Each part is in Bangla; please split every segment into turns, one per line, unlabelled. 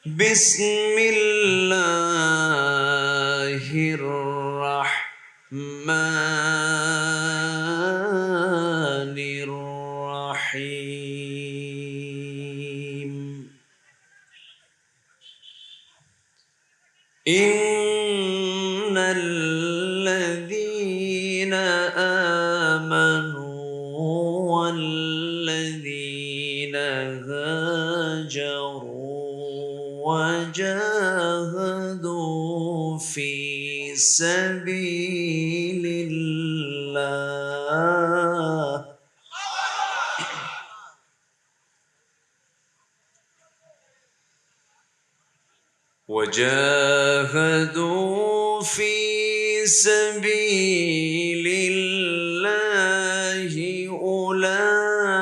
بسم الله الرحمن الرحيم إن الذين آمنوا والذين هاجروا وجاهدوا في سبيل الله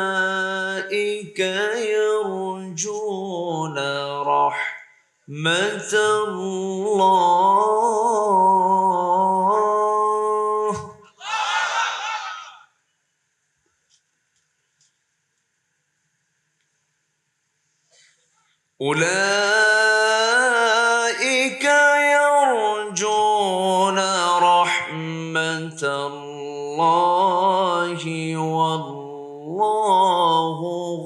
أولئك يرجون رحمة الله أولئك يرجون رحمة الله والله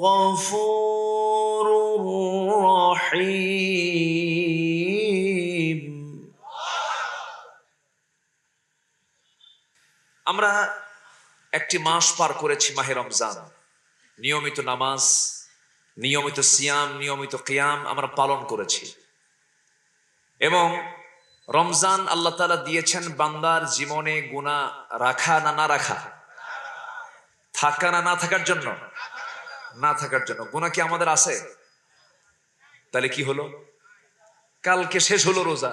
غفور رحيم আমরা একটি মাস পার করেছি মাহে রমজান। নিয়মিত নামাজ, নিয়মিত সিয়াম, নিয়মিত কিয়াম আমরা পালন করেছি এবং রমজান আল্লাহ তাআলা দিয়েছেন বান্দার জীবনে গুনাহ রাখা না না রাখা, থাকা না না থাকার জন্য, না থাকার জন্য। গুনাহ কি আমাদের আছে? তাহলে কি হলো? কালকে শেষ হলো রোজা,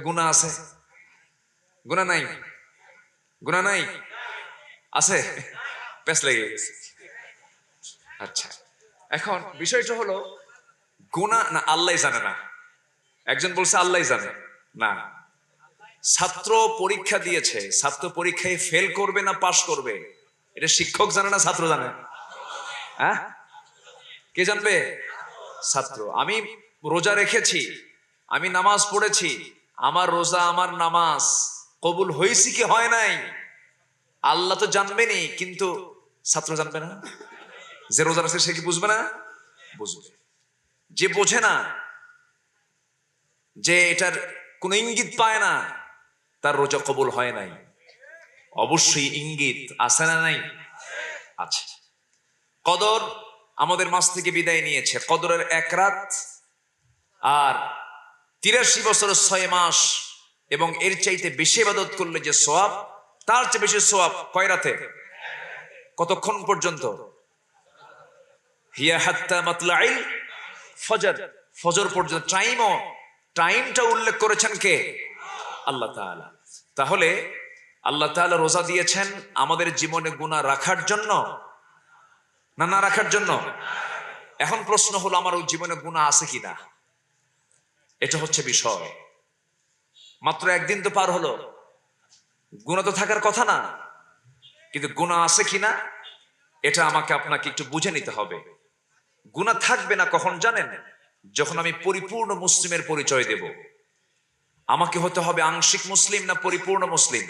গুনাহ আছে? গুনাহ নাই? গুনাহ নাই? আছে? পেছ লেগে গেছে। আচ্ছা, এখন বিষয়টা হলো গুনাহ না আল্লাহই জানে না। একজন বলছে আল্লাহই জানে না। ছাত্র পরীক্ষা দিয়েছে, ছাত্র পরীক্ষায় ফেল করবে না পাস করবে, এটা শিক্ষক জানে না ছাত্র জানে? হ্যাঁ, কে জানবে? ছাত্র। আমি রোজা রেখেছি, আমি নামাজ পড়েছি, আমার রোজা আমার নামাজ কবুল হয়েছে কি হয় নাই আল্লাহ তো জানবেনি, কিন্তু ছাত্র জানবে না? যে রোজা আছে সে কি বুঝবে না? বুঝবে। যে বোঝে না, যে এটার কোন ইঙ্গিত পায় না, তার রোজা কবুল হয় নাই। অবশ্যই ইঙ্গিত আছে না নাই? আছে। কদর আমাদের মাস থেকে বিদায় নিয়েছে। কদরের এক রাত আর ৮৩ বছরের ৬ মাস এবং এর চাইতে বেশি ইবাদত করলে যে সওয়াব, তার চেয়ে বেশি সওয়াব কয় রাতে? কতক্ষণ পর্যন্ত? হিয়া হাত্তা মাতলাইল ফজর, ফজর পর্যন্ত। টাইমটা উল্লেখ করেছেন কে? আল্লাহ তাআলা। তাহলে আল্লাহ তাআলা রোজা দিয়েছেন আমাদের জীবনে গুনাহ রাখার জন্য না না রাখার জন্য? এখন প্রশ্ন হলো আমার ওই জীবনে গুনাহ আছে কিনা, এটা হচ্ছে বিষয়। মাত্র একদিন তো পার হলো, গুনাহ তো থাকার কথা না, কিন্তু গুনাহ আছে কিনা এটা আমাকে আপনাকে একটু বুঝে নিতে হবে। গুনাহ থাকবে না কখন জানেন? যখন আমি পরিপূর্ণ মুসলিমের পরিচয় দেব। আমাকে হতে হবে আংশিক মুসলিম না পরিপূর্ণ মুসলিম?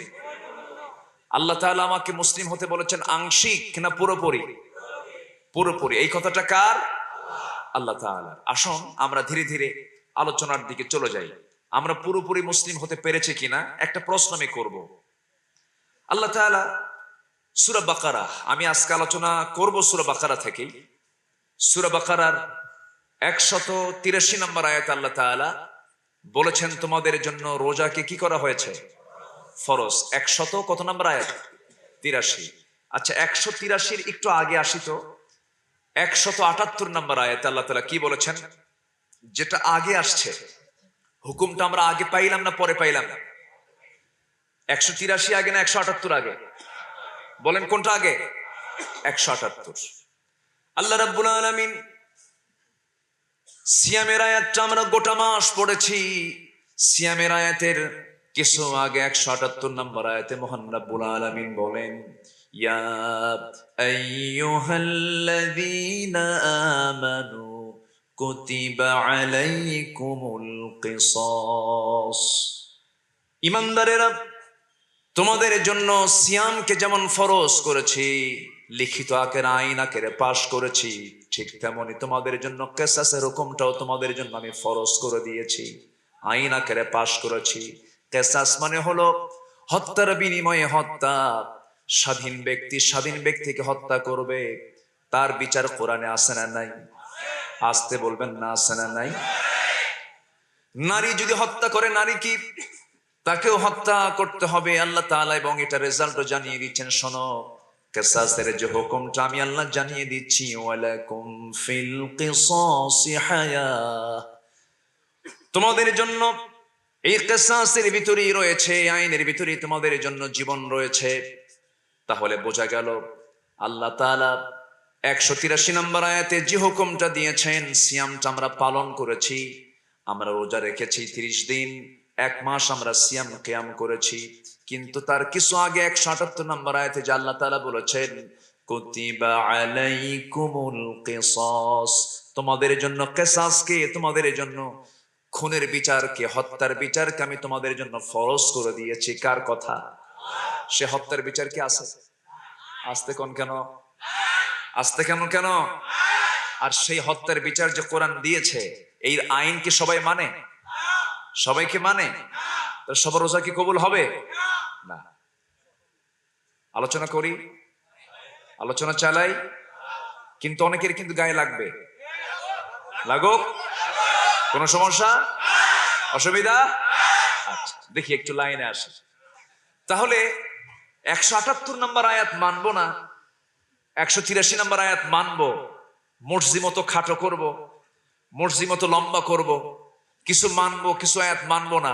আল্লাহ তাআলা আমাকে মুসলিম হতে বলেছেন আংশিক না পুরোপুরি? পুরোপুরি। এই কথাটা কার? আল্লাহ তাআলা। আসুন আমরা ধীরে ধীরে আলোচনার দিকে চলে যাই। আমরা পুরোপুরি মুসলিম হতে পেরেছি কিনা একটা প্রশ্ন আমি করব। আল্লাহ তাআলা সূরা বাকারা, আমি আজকে আলোচনা করব সূরা বাকারা থেকেই। সূরা বাকারার ১৮৩ নম্বর আয়াতে আল্লাহ তাআলা বলেছেন তোমাদের জন্য রোজাকে কি করা হয়েছে? ফরজ। ১০০ কত নম্বর আয়াত? ৮৩। আচ্ছা, ১৮৩ একটু আগে আসি তো। ১৭৮ নম্বর আয়াতে আল্লাহ তাআলা কি বলেছেন? যেটা আগে আসছে, হুকুমটা আমরা আগে পাইলাম না পরে পাইলাম? ১৮৩ আগে না ১৭৮ আগে? বলেন কোনটা আগে? ১৭৮। আল্লাহ রাব্বুল আলামিন সিয়ামের আয়াতটা আমরা গোটা মাস পড়েছি। সিয়ামের আয়াতের কিছু আগে ১৭৮ নম্বর আয়াতে মহান রাব্বুল আলামিন বলেন, ইয়া আইয়ুহাল্লাযীনা আমানু কুতিবা আলাইকুমুল কিসাস। ঈমানদারেরা, তোমাদের জন্য সিয়ামকে যেমন ফরজ করেছি, লিখিত আকারে আইন আকারে পাশ করেছি, ঠিক তেমনি তোমাদের জন্য কিসাসের হুকুমটাও তোমাদের জন্য আমি ফরজ করে দিয়েছি, আইন আকারে পাশ করেছি। কিসাস মানে হলো হত্যার বিনিময়ে হত্যা। স্বাধীন ব্যক্তি স্বাধীন ব্যক্তিকে হত্যা করবে, তার বিচার কোরআনে আছে না নাই? আসতে বলবেন না, আছে না নাই? নারী যদি হত্যা করে, নারী কি তাকেও হত্যা করতে হবে আল্লাহ তাআলা, এবং এটা রেজাল্টও জানিয়ে দিচ্ছেন। শোনো, কিসাসের যে হুকুমটা আমি আল্লাহ জানিয়ে দিচ্ছি, ওয়ালাকুম ফিল কিসাসি হায়াহ, তোমাদের জন্য এই কিসাসের ভিতরেই রয়েছে, আইনের ভিতরেই তোমাদের জন্য জীবন রয়েছে। তাহলে বোঝা গেল আল্লাহ তাআলা 183 নম্বর আয়াতে যে হুকুমটা দিয়েছেন, সিয়ামটা আমরা পালন করেছি। আমরা রোজা রেখেছি 30 দিন, 1 মাস আমরা সিয়াম কিয়াম করেছি। কিন্তু তার কিছু আগে 178 নম্বর আয়াতে যে আল্লাহ তাআলা বলেছেন, কুতিবা আলাইকুমুল কিসাস, তোমাদের জন্য কিসাসকে, তোমাদের জন্য খুনের বিচারকে, হত্যার বিচারকে আমি তোমাদের জন্য ফরজ করে দিয়েছি। কার কথা? সে হত্যার বিচার কি আছে? আসতে কোন কেন? আসতে কেন? আর সেই হত্যার বিচার যে কোরআন দিয়েছে, এই আইন কি সবাই মানে? সবাইকে মানে? সবার রোজা কি কবুল হবে? না। আলোচনা করি, আলোচনা চালাই, কিন্তু অনেকের কিন্তু গায়ে লাগবে। লাগুক, কোন সমস্যা, অসুবিধা? আচ্ছা, দেখি একটু লাইনে আসে। তাহলে 178 নম্বর আয়াত মানবো না, 183 নম্বর আয়াত মানবো, মর্জি মতো খাটো করব, মর্জি মতো লম্বা করব, কিছু মানবো কিছু আয়াত মানবো না,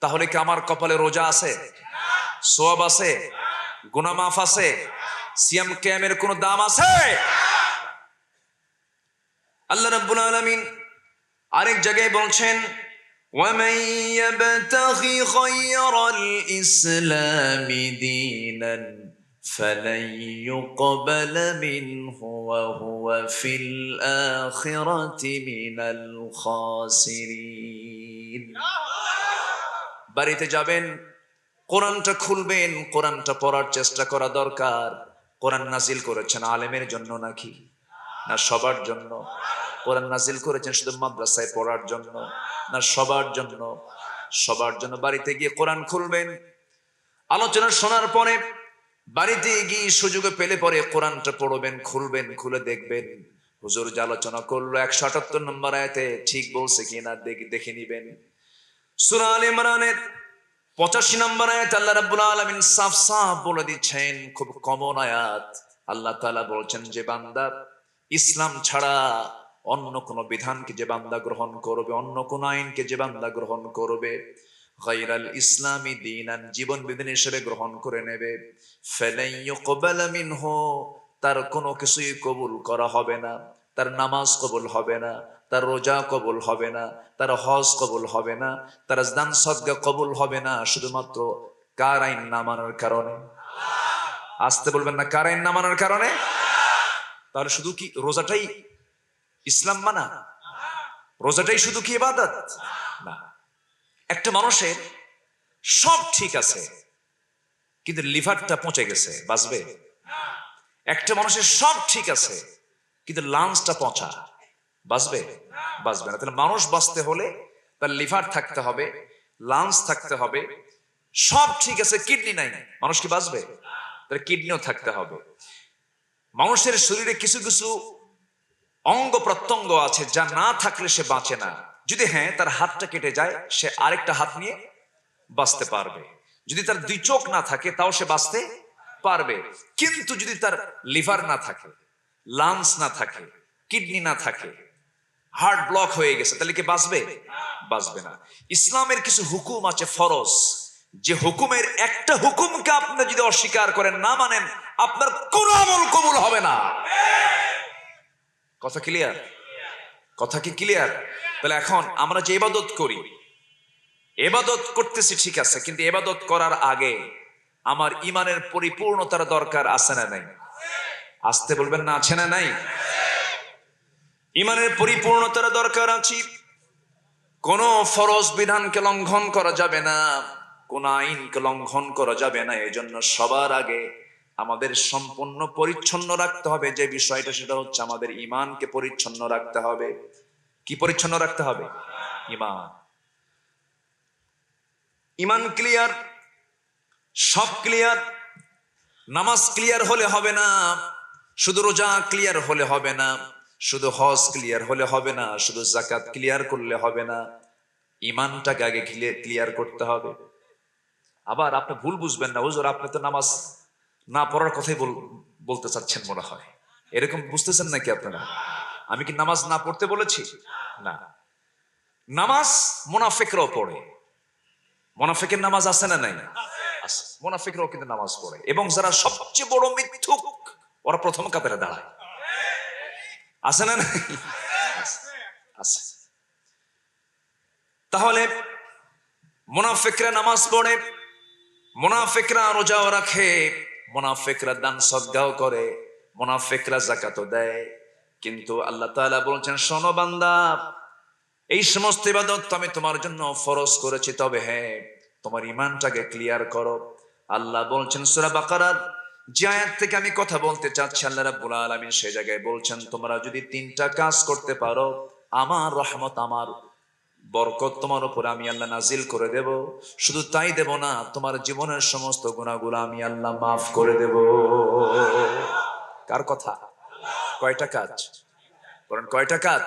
তাহলে কি আমার কপালে রোজা আছে, সওয়াব আছে, গুনাহ মাফ আছে, সিয়াম কিয়ামের কোনো দাম আছে? আল্লাহ রাব্বুল আলামিন আরেক জায়গায় বলছেন, وَمَن يَبْتَغِي غَيْرَ الْإِسْلَامِ دِينًا فَلَن يُقْبَلَ مِنْهُ وَهُوَ فِي الْآخِرَةِ مِنَ الْخَاسِرِينَ। বাড়িতে যাবেন, কোরআনটা খুলবেন, কোরআনটা পড়ার চেষ্টা করা দরকার। কোরআন নাজিল করেছেন আলেমের জন্য নাকি? না সবার জন্য? কোরআন নাজিল করেছেন শুধু মাদ্রাসায় পড়ার জন্য? না সবার জন্য? সবার জন্য। বাড়িতে গিয়ে কোরআন খুলবেন, আলোচনা শোনার পরে বাড়িতে গিয়ে সুযোগ পেলে পরে কোরআনটা পড়বেন, খুলবেন, খুলে দেখবেন হুজুর যে আলোচনা করলো 178 নম্বর আয়াতে ঠিক বলছে কিনা দেখে নিবেন। সূরা আলে ইমরানের 85 নম্বর আয়াত আল্লাহ রাব্বুল আলামিন সাফ সাফ বলে দিচ্ছেন, খুব কমন আয়াত। আল্লাহ তাআলা বলছেন যে বান্দা ইসলাম ছাড়া অন্য কোন বিধানকে যে বান্দা গ্রহণ করবে, অন্য কোন আইনকে যে বান্দা গ্রহণ করবে, গায়রাল ইসলামি দীনান, জীবন বিধান হিসেবে গ্রহণ করে নেবে, ফালাই ইউকবাল মিনহু, তার কোনো কিছুই কবুল করা হবে না। তার নামাজ কবুল হবে না, তার রোজা কবুল হবে না, তার হজ কবুল হবে না, তার দান সদকা কবুল হবে না, শুধুমাত্র কার আইন না মানার কারণে। আসতে বলবেন না, কার আইন না মানার কারণে? তাহলে শুধু কি রোজাটাই ইসলাম মানা? রোজাটাই শুধু কি ইবাদত? না। একটা মানুষের সব ঠিক আছে কিন্তু লিভারটা পচে গেছে, বাঁচবে? একটা মানুষের সব ঠিক আছে কিন্তু লাংসটা পচা, বাঁচবে? বাঁচবে না। তাহলে মানুষ বাঁচতে হলে তার লিভার থাকতে হবে, লাংস থাকতে হবে, সব ঠিক আছে, কিডনি নাই, মানুষ কি বাঁচবে? তার কিডনিও থাকতে হবে। মানুষের শরীরে কিছু কিছু অঙ্গ প্রত্যঙ্গ আছে যা না থাকলে সে বাঁচে না। যদি হ্যাঁ তার হাতটা কেটে যায়, সে আরেকটা হাত নিয়ে বাঁচতে পারবে। যদি তার 2 চোখ না থাকে তাও সে বাঁচতে পারবে। কিন্তু যদি তার লিভার না থাকে, লাংস না থাকে, কিডনি না থাকে, হার্ট ব্লক হয়ে গেছে, তাহলে কি বাঁচবে? বাঁচবে না। ইসলামের কিছু হুকুম আছে ফরজ, যে হুকুমের একটা হুকুমকে আপনি যদি অস্বীকার করেন, না মানেন, আপনার কোন আমল কবুল হবে না। কথা ক্লিয়ার? কথা কি ক্লিয়ার? তাহলে এখন আমরা যে ইবাদত করি, ইবাদত করতেছি ঠিক আছে, কিন্তু ইবাদত করার আগে আমার ঈমানের পরিপূর্ণতার দরকার আছে না নাই? আসতে বলবেন না, আছে না নাই? ইমানের পরিপূর্ণতার দরকার আছে। কোন ফরজ বিধানকে লঙ্ঘন করা যাবে না, কোন আইনকে লঙ্ঘন করা যাবে না। এজন্য সবার আগে আমাদের সম্পূর্ণ পরিচ্ছন্ন রাখতে হবে যে বিষয়টা, সেটা হচ্ছে আমাদের ঈমানকে পরিচ্ছন্ন রাখতে হবে। কি পরিচ্ছন্ন রাখতে হবে? ঈমান। ঈমান ক্লিয়ার, সব ক্লিয়ার। নামাজ ক্লিয়ার হলে হবে না, শুধু রোজা ক্লিয়ার হলে হবে না, শুধু হজ ক্লিয়ার হলে হবে না, শুধু যাকাত ক্লিয়ার করলে হবে না, ঈমানটাকে আগে ক্লিয়ার করতে হবে। আবার আপনি ভুল বুঝবেন না, হুজুর আপনি তো নামাজ না পড়ার কথাই বলতে চাচ্ছেন মনে হয়, এরকম বুঝতেছেন নাকি আপনারা? আমি কি নামাজ না পড়তে বলেছি? না, নামাজ মুনাফিকরাও পড়ে। মুনাফিকের নামাজ আছে না নাই? আছে। মুনাফিকরাও কিন্তু নামাজ পড়ে, এবং যারা সবচেয়ে বড় মিথ্যুক ওরা প্রথম কাতারে দাঁড়ায়। আছে না নাই? আছে। তাহলে মুনাফিকরা নামাজ পড়ে, মুনাফিকরা রোজাও রাখে, মুনাফিকরা দান সদকাও করে, মুনাফিকরা যাকাতও দেয়। কিন্তু আল্লাহ তাআলা বলেছেন, শোনো বান্দা, এই সমস্ত ইবাদত আমি তোমার জন্য ফরজ করেছি, তবে হ্যাঁ তোমার ঈমানটাকে ক্লিয়ার করো। আল্লাহ বলছেন সূরা বাকারার যে আয়াত থেকে আমি কথা বলতে চাচ্ছি, আল্লাহ রাব্বুল আলামিন সেই জায়গায় বলছেন, তোমরা যদি তিনটা কাজ করতে পারো, আমার রহমত, আমার বরকত তোমার উপর আমি আল্লাহ নাজিল করে দেব। শুধু তাই দেব না, তোমার জীবনের সমস্ত গুনাহগুলো আমি আল্লাহ মাফ করে দেব। কার কথা? কয়টা কাজ? বলেন কয়টা কাজ?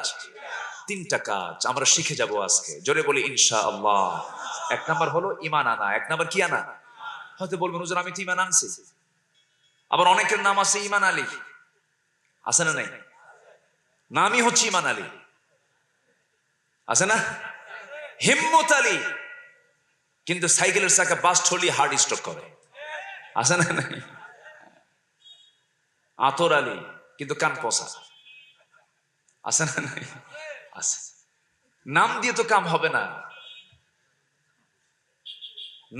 তিনটা কাজ আমরা শিখে যাব আজকে। জোরে বলি ইনশাআল্লাহ। এক নাম্বার হলো ঈমান আনা। এক নাম্বার কি আনা? হয়তো বলবেন হুজুর আমি তো ঈমান আনছি। আবার অনেকের নাম আছে ঈমান আলী, আছে না নাই? নামই হচ্ছে ঈমান আলী, আছে না? হিম্মত আলী, কিন্তু সাইকেলের চাকা বাস্ট হলে হার্ট স্ট্রোক করে, আছে না নাই? আতর আলী, কিন্তু কান পচা, আছে না নাই? আছে। নাম দিয়ে তো কাম হবে না,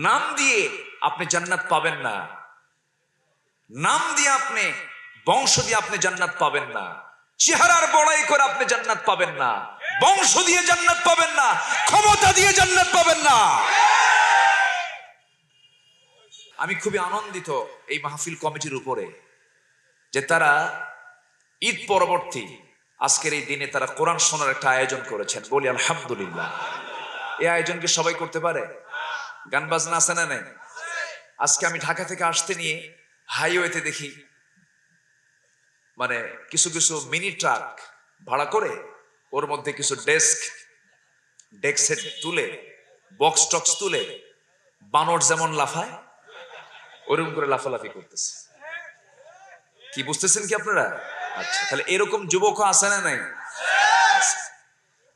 নাম দিয়ে আপনি জান্নাত পাবেন না, নাম দিয়ে আপনি, বংশ দিয়ে আপনি জান্নাত পাবেন না, চেহারার বড়াই করে আপনি জান্নাত পাবেন না, বংশ দিয়ে জান্নাত পাবেন না, ক্ষমতা দিয়ে জান্নাত পাবেন না। আমি খুবই আনন্দিত এই মাহফিল কমিটির উপরে, যে তারা ঈদ পরবর্তী আজকের এই দিনে তারা কোরআন শোনার একটা আয়োজন করেছেন। বলি আলহামদুলিল্লাহ। এই আয়োজন কি সবাই করতে পারে? গান বাজনা আছে না নাই? আজকে আমি ঢাকা থেকে আসতে নিয়ে হাইওয়েতে দেখি মানে কিছু কিছু মিনি ট্রাক ভাড়া করে ওর মধ্যে কিছু ডেস্ক সেট তুলে, বক্স টক্স তুলে, বানর যেমন লাফায় ওরকম করে লাফালাফি করতেছে। কি বুঝতেছেন কি আপনারা? আচ্ছা, তাহলে এরকম যুবক আছে না নাই?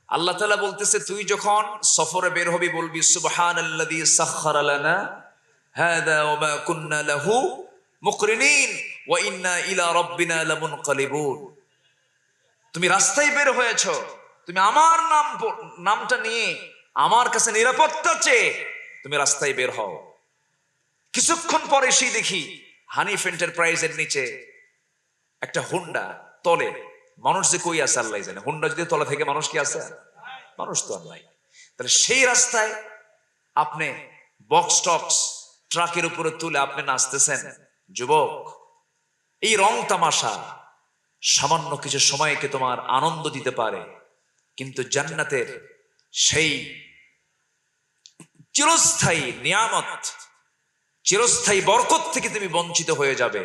আল্লাহ তাআলা বলতেছে, তুই যখন সফরে বের হবি বলবি সুবহানাল্লাযী সাখখারা লানা হাযা ওয়া মা কুন্না লাহু মুকরিনিন ওয়া ইন্না ইলা রাব্বিনা লামুনকালিবুন। তুমি রাস্তায় বের হয়েছো, তুমি আমার নামটা নিয়ে আমার কাছে নিরাপত্তা চেয়ে তুমি রাস্তায় বের হও। কিছুক্ষণ পরে সেই দেখি হানিফ এন্টারপ্রাইজের নিচে একটা হুন্ডা তলে, মানুষ যে কই আছে আল্লাহ জানে। হুন্ডা যদি তলা থেকে মানুষ কি আছে? মানুষ তো আর নাই। তাহলে সেই রাস্তায় আপনি বক্স টক্স ট্রাকের উপরে তুলে আপনি নাচতেছেন। যুবক, এই রং তামাশা সামান্য কিছু সময়কে তোমার আনন্দ দিতে পারে, কিন্তু জান্নাতের সেই চিরস্থায়ী নিয়ামত, চিরস্থায়ী বরকত থেকে তুমি বঞ্চিত হয়ে যাবে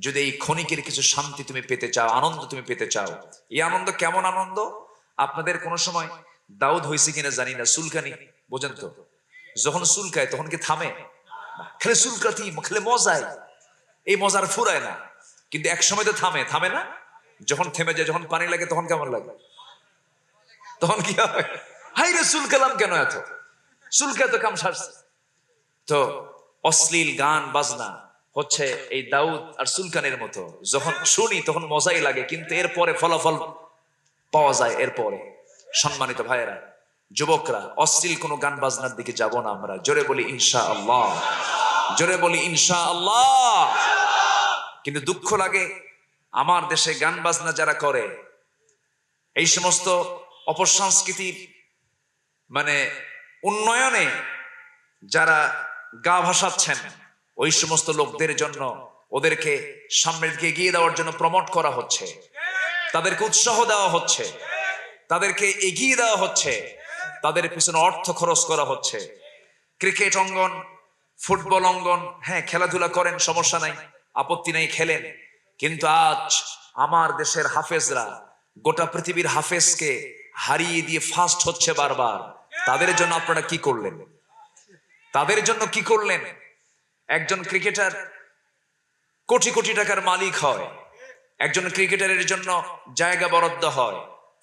যদি এই ক্ষণিকের কিছু শান্তি তুমি পেতে চাও, আনন্দ তুমি পেতে চাও। এই আনন্দ কেমন আনন্দ? আপনাদের কোনো সময় দাউদ হয়েছে কিনা জানি না, চুলকানি বোঝেন তো? যখন চুলকায় তখন কি থামে? খেলে চুলকাতি, খেলে মজায়, এই মজার ফুরায় না, কিন্তু এক সময় তো থামে না? যখন থেমে যায়, যখন পানি লাগে তখন কেমন লাগে? তখন কি হয়? হাই রে চুলকালাম কেন, এত চুলকায় তো কাম সারছে। তো অশ্লীল গান বাজনা হচ্ছে এই দাউদ আর চুলকানির মতো, যখন শুনি তখন মজাই লাগে, কিন্তু এরপরে ফলাফল পাওয়া যায় এরপরে। সম্মানিত ভাইয়েরা, যুবকরা, অশ্লীল কোনো গান বাজনার দিকে যাব না আমরা। জোরে বলি ইনশাআল্লাহ, জোরে বলি ইনশাআল্লাহ। কিন্তু দুঃখ লাগে আমার দেশে গান বাজনা যারা করে এই সমস্ত অপসংস্কৃতির মানে উন্নয়নে যারা গা ভাসাচ্ছেন, ওই সমস্ত লোকদের জন্য ওদেরকে সামনের দিকে এগিয়ে দেওয়ার জন্য প্রমোট করা হচ্ছে, তাদেরকে উৎসাহ দেওয়া হচ্ছে, তাদেরকে এগিয়ে দেওয়া হচ্ছে, তাদের পিছনে অর্থ খরচ করা হচ্ছে। ক্রিকেট অঙ্গন, ফুটবল অঙ্গন, হ্যাঁ খেলাধুলা করেন, সমস্যা নাই, আপত্তি নাই, খেলেন। কিন্তু আজ আমার দেশের হাফেজরা গোটা পৃথিবীর হাফেজকে হারিয়ে দিয়ে ফার্স্ট হচ্ছে বারবার। তাদের জন্য আপনারা কি করলেন? তাদের জন্য কি করলেন? একজন ক্রিকেটার কোটি কোটি টাকার মালিক হয়, একজন ক্রিকেটারের জন্য জায়গা বরাদ্দ হয়,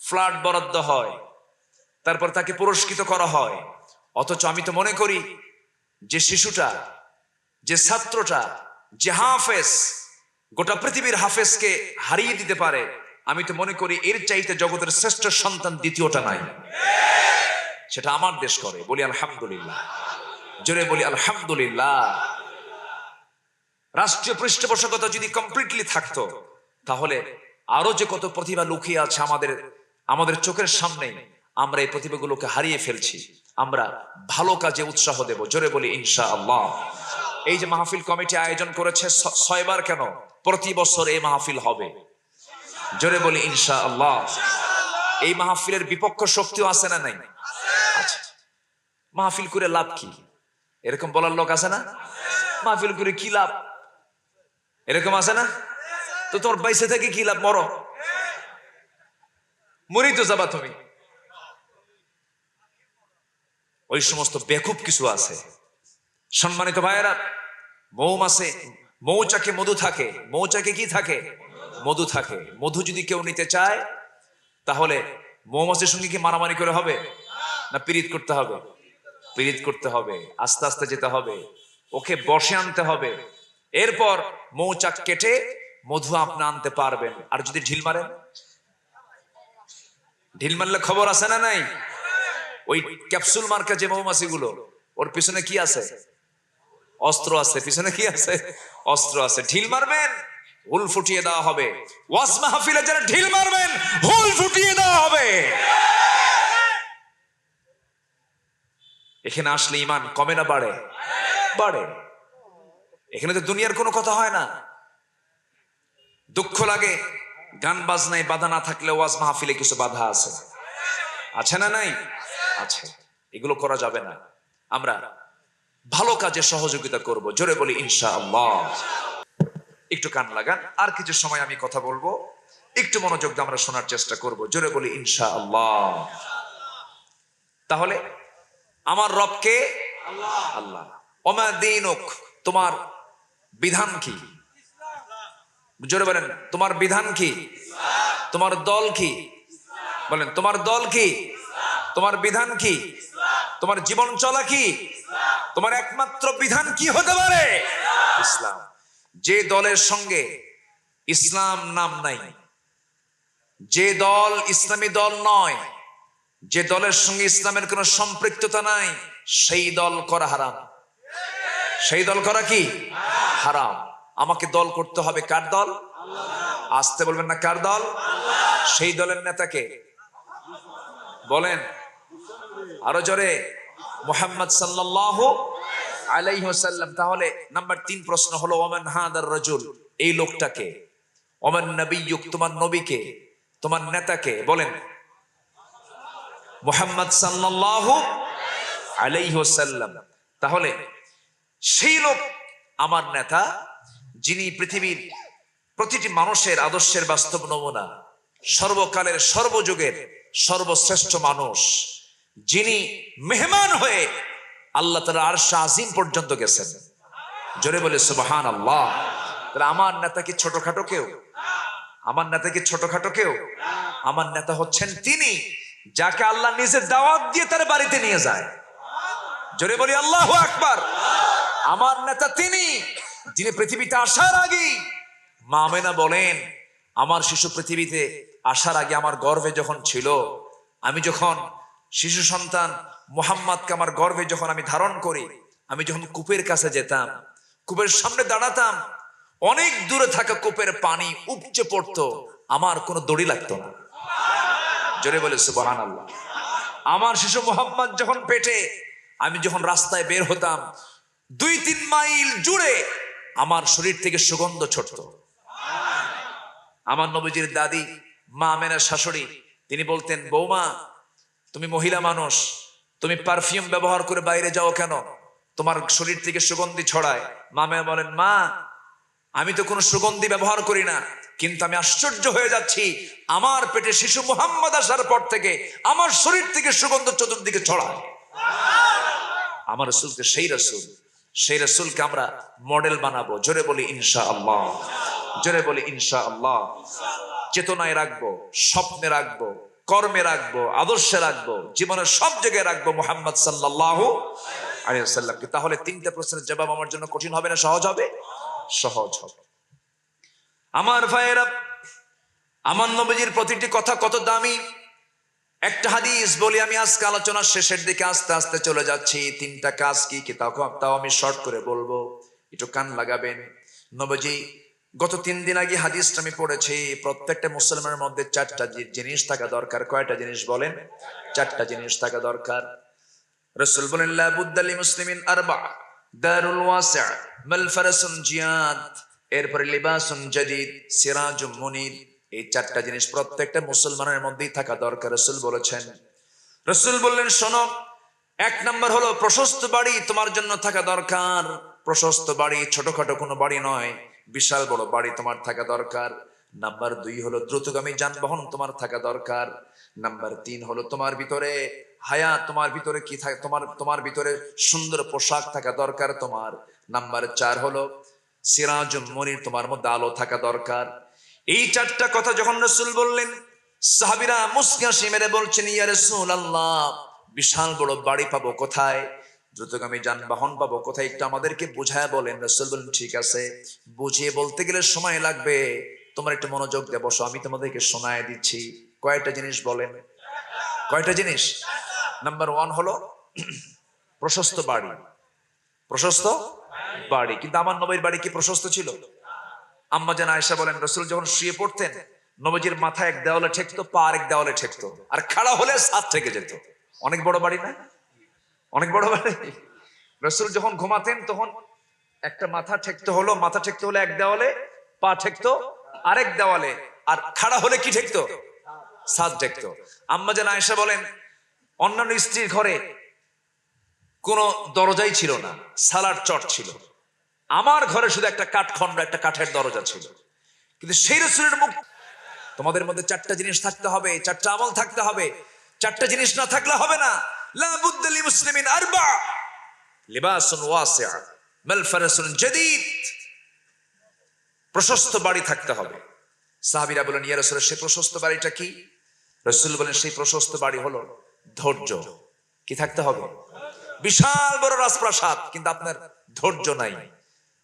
ফ্ল্যাট বরাদ্দ হয়, তারপর তাকে পুরস্কৃত করা হয়। অথচ আমি তো মনে করি যে শিশুটা, যে ছাত্রটা, যে হাফেজ গোটা পৃথিবীর হাফেজকে হারিয়ে দিতে পারে, আমি তো মনে করি এর চাইতে জগতের শ্রেষ্ঠ সন্তান দ্বিতীয়টা নাই। সেটা আমার দেশ করে। বলি আলহামদুলিল্লাহ, জোরে বলি আলহামদুলিল্লাহ। রাষ্ট্রীয় পৃষ্ঠপোষকতা যদি কমপ্লিটলি থাকতো, তাহলে আরো যে কত প্রতিভা লুকিয়ে আছে আমাদের চোখের সামনে, আমরা এই প্রতিভাগুলোকে হারিয়ে ফেলছি। আমরা ভালো কাজে উৎসাহ দেব, জোরে বলি ইনশাআল্লাহ। এই যে মাহফিল কমিটি আয়োজন করেছে 6 বার, কেন? প্রতি বছর এই মাহফিল হবে, জোরে বলি ইনশাআল্লাহ। এই মাহফিলের বিপক্ষ শক্তিও আছে না নাই? আচ্ছা, মাহফিল করে লাভ কি? এরকম বলার লোক আছে না? মাহফিল করে কি লাভ? এরকম আছে না? তো তোমার বাইসে থেকে কি লাভ? মরি তো যাবা তুমি। ওই সমস্ত বেকুব কিছু আছে। সম্মানিত ভাইয়েরা, মৌমাছে, মৌচাকে মধু থাকে, মৌচাকে কি থাকে? মধু থাকে। মধু যদি কেউ নিতে চায়, তাহলে মৌমাছির সঙ্গে কি মারামারি করে হবে না পীড়িত করতে হবে? পীড়িত করতে হবে, আস্তে আস্তে যেতে হবে, ওকে বসে আনতে হবে। এরপর মৌচাক কেটে মধু আপনি আনতে পারবেন। আর যদি ঢিল মারেন, ঢিল মারলে খবর আছে না নাই? ওই ক্যাপসুল মার্কা যে মৌমাছি গুলো, ওর পিছনে কি আছে? অস্ত্র আছে। পিছনে কি আছে? অস্ত্র আছে। ঢিল মারবেন, হুল ফুটিয়ে দেওয়া হবে। ওয়াজ মাহফিলে যারা ঢিল মারবেন, হুল ফুটিয়ে দেওয়া হবে। এখানে আসলে ইমান কমে না বাড়ে? বাড়ে। এখানে তো দুনিয়ার কোনো কথা হয় না। দুঃখ লাগে গান বাজনায় বাধা না থাকলে ওয়াজ মাহফিলে কিছু বাধা আছে, আছে না নাই? আছে। এগুলো করা যাবে না। আমরা ভালো কাজে সহযোগিতা করব, জোরে বলি ইনশাআল্লাহ। একটু কান লাগান, আর কিছু সময় আমি কথা বলবো, একটু মনোযোগ দিয়ে আমরা শোনার চেষ্টা করব, জোরে বলি ইনশাআল্লাহ। তাহলে আমার রবকে আল্লাহ। ওমা দীনুক, তোমার বিধান কি? জোরে বলেন, তোমার বিধান কি? তোমার দল কি? বলেন, তোমার দল কি? তোমার বিধান কি? তোমার জীবন চলা কি? তোমার একমাত্র বিধান কি হতে পারে? ইসলাম। যে দলের সঙ্গে ইসলাম নাম নাই, যে দল ইসলামী দল নয়, যে দলের সঙ্গে ইসলামের কোনো সম্পৃক্ততা নাই, সেই দল করা হারাম। সেই দল করা কি? হারাম। আমাকে দল করতে হবে কার দল? আসতে বলবেন না, কার দল? সেই দলের নেতাকে বলেন আরো জোরে, মুহাম্মদ সাল্লাল্লাহু আলাইহি ওয়াসাল্লাম। তাহলে নাম্বার 3 প্রশ্ন হলো, ওমান হাদার রাজুল, এই লোকটাকে। ওমান নবিয়্যুক, তোমার নবীকে, তোমার নেতাকে। বলেন মুহাম্মদ সাল্লাল্লাহু আলাইহি ওয়াসাল্লাম। তাহলে সেই লোক আমার নেতা, যিনি পৃথিবীর প্রতিটি মানুষের আদর্শের বাস্তব নমুনা, সর্বকালের সর্বযুগের সর্বশ্রেষ্ঠ মানুষ, যিনি মেহমান হয়ে আল্লাহ তাআলার আরশ আজিম পর্যন্ত গেছেন। জোরে বলে সুবহানাল্লাহ। তাহলে আমার নেতা কি ছোটখাটো কেউ? আমার নেতা কি ছোটখাটো কেউ? আমার নেতা হচ্ছেন তিনি, যাকে আল্লাহ নিজে দাওয়াত দিয়ে তার বাড়িতে নিয়ে যায়। জোরে বলি আল্লাহু আকবার। আমার নেতা তিনি, যিনি পৃথিবীতে আসার আগে, মা আমেনা বলেন, আমার শিশু পৃথিবীতে আসার আগে আমার গর্ভে যখন ছিল, আমি যখন শিশু সন্তান মুহাম্মদকে আমার গর্ভে যখন আমি ধারণ করি, আমি যখন কূপের কাছে যেতাম, কূপের সামনে দাঁড়াতাম, অনেক দূরে থাকা কূপের পানি উপচে পড়তো, আমার কোনো দড়ি লাগতো না। জোরে বলে সুবহানাল্লাহ। আমার শিশু মোহাম্মদ যখন পেটে, আমি যখন রাস্তায় বের হতাম, 2-3 মাইল জুড়ে আমার শরীর থেকে সুগন্ধ ছড়ত। আমার নবীজির দাদি মা আমেনার শাশুড়ি, তিনি বলতেন, বৌমা তুমি মহিলা মানুষ, তুমি পারফিউম ব্যবহার করে বাইরে যাও কেন? তোমার শরীর থেকে সুগন্ধি ছড়ায়। মা আমেনা বলেন, মা আমি তো কোনো সুগন্ধি ব্যবহার করি না, কিন্তু আমি আশ্চর্য হয়ে যাচ্ছি, আমার পেটে শিশু মোহাম্মদ আসার পর থেকে আমার শরীর থেকে সুগন্ধ চতুর্দিকে ছড়ায়। আমার রাসূলকে সেই রাসূলকে আমরা মডেল বানাবো। জোরে বলি ইনশাআল্লাহ, জোরে বলি ইনশাআল্লাহ। চেতনায় রাখবো, স্বপ্নে রাখবো, কর্মে রাখবো, আদর্শে রাখবো, জীবনের সব জায়গায় রাখবো মুহাম্মদ সাল্লাল্লাহু আলাইহি ওয়াসাল্লামকে। তাহলে 3টা প্রশ্নের জবাব আমার জন্য কঠিন হবে না, সহজ হবে? সহজ হবে। আমার ভাইয়েরা, আমার নবীজির প্রতিটি কথা কত দামি। একটা হাদিস বলি আমি আজকে আলোচনার শেষের দিকে আস্তে আস্তে চলে যাচ্ছি। 3টা কাজ কি কি তাও আমি শর্ট করে বলবো, একটু কান লাগাবেন। নবীজি গত 3 দিন আগে হাদিসটা আমি পড়েছি, প্রত্যেকটা মুসলমানের মধ্যে 4টা জিনিস থাকা দরকার। কয়টা জিনিস বলেন? 4টা জিনিস থাকা দরকার। রাসূল বলেন, লা বুদ্দা লি মুসলিমিন আরবা, দারুল ওয়াসি', মালফারাসুন জিয়াদ, এরপরে লিবাসুন জাদিদ, সিরাজুম মুনির। এই 4টা জিনিস প্রত্যেকটা মুসলমানের মধ্যেই থাকা দরকার। রাসূল বলেছেন, রাসূল বললেন, শোনো, 1 নাম্বার হলো প্রশস্ত বাড়ি তোমার জন্য থাকা দরকার। প্রশস্ত বাড়ি, ছোটখাটো কোনো বাড়ি নয়, বিশাল বড় বাড়ি তোমার থাকা দরকার। নাম্বার 2 হলো দ্রুতগামী যানবাহন তোমার থাকা দরকার। নাম্বার 3 হলো তোমার ভিতরে হায়া, তোমার ভিতরে কি থাকে, তোমার ভিতরে সুন্দর পোশাক থাকা দরকার তোমার। নাম্বার 4 হলো সিরাজুম মুনির, তোমার মধ্যে আলো থাকা দরকার। এই 4টা কথা যখন রাসূল বললেন, সাহাবীরা মুস্কি হাসি মেরে বলছেন, ইয়া রাসূলুল্লাহ, বিশাল বড় বাড়ি পাবো কোথায়, দ্রুতগামী যানবাহন পাবো কোথায়, একটু আমাদেরকে বুঝায় বলেন। রাসূল বলেন, ঠিক আছে, বুঝিয়ে বলতে গেলে সময় লাগবে, তোমরা একটু মনোযোগ দিয়ে বসো, আমি তোমাদেরকে শোনায় দিচ্ছি। কয়টা জিনিস বলেন? কয়টা জিনিস? নাম্বার 1 হলো প্রশস্ত বাড়ি। প্রশস্ত বাড়ি। কিন্তু আমার নবীর বাড়ি কি প্রশস্ত ছিল? আম্মা জান আয়েশা বলেন, রাসূল যখন শুয়ে পড়তেন, নবীজির মাথা এক দেওয়ালে ঠেকতো, পা আরেক দেওয়ালে ঠেকতো, আর খাড়া হলে ছাদ থেকে যেত। অনেক বড় বাড়ি না? অনেক বড় বাড়ি। রাসূল যখন ঘুমাতেন তখন একটা মাথা ঠেকতে হলো এক দেওয়ালে, পা ঠেকতো আরেক দেওয়ালে, আর খাড়া হলে কি ঠেকতো? ছাদ ঠেকতো। আম্মা জান আয়েশা বলেন, অন্যান্য স্ত্রীর ঘরে কোনো দরজাই ছিল না, সালার চট ছিল, আমার ঘরে শুধু একটা কাঠখণ্ড, একটা কাঠের দরজা ছিল। কিন্তু সেই রাসূলের মুখ। তোমাদের মধ্যে 4টা জিনিস থাকতে হবে, 4টা আমল থাকতে হবে। 4টা জিনিস না থাকলে হবে না। লা বুদ্দা লি মুসলিমিন আরবা, লিবাসুন ওয়াসি', মালফারাসুন জাদিদ। প্রশস্ত বাড়ি থাকতে হবে। সাহাবীরা বলেন, ইয়া রাসূল, সেই প্রশস্ত বাড়িটা কি? রাসূল বলেন, সেই প্রশস্ত বাড়ি হলো ধৈর্য। কি থাকতে হবে? বিশাল বড় রাজপ্রাসাদ, কিন্তু আপনার ধৈর্য নাই।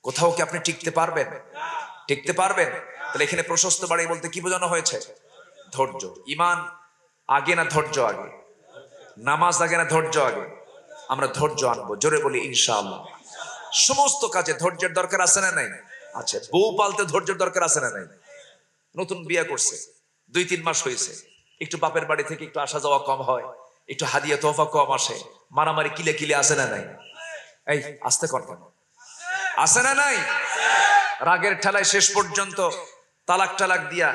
কোথাও কি আপনি টিকতে পারবেন? টিকতে পারবেন? তাহলে এখানে প্রশস্ত বাড়ি বলতে কি বোঝানো হয়েছে? ধৈর্য। ঈমান আগে না ধৈর্য আগে? নামাজ আগে না ধৈর্য আগে? আমরা ধৈর্য আনবো। জোরে বলি ইনশাআল্লাহ। সমস্ত কাজে ধৈর্যের দরকার আছে না নাই? আছে। বউ পালতে ধৈর্যের দরকার আছে না নাই? নতুন বিয়ে করছে, 2-3 মাস হয়েছে, একটু বাপের বাড়ি থেকে একটু আসা যাওয়া কম হয়, একটু হাদিয়া তোহফা কম আসে, মারামারি কিলে কিলে আসে না নাই? এই আস্তে কর, আসে না নাই? রাগের ঠেলায় শেষ পর্যন্ত তালাক টালাক দিয়া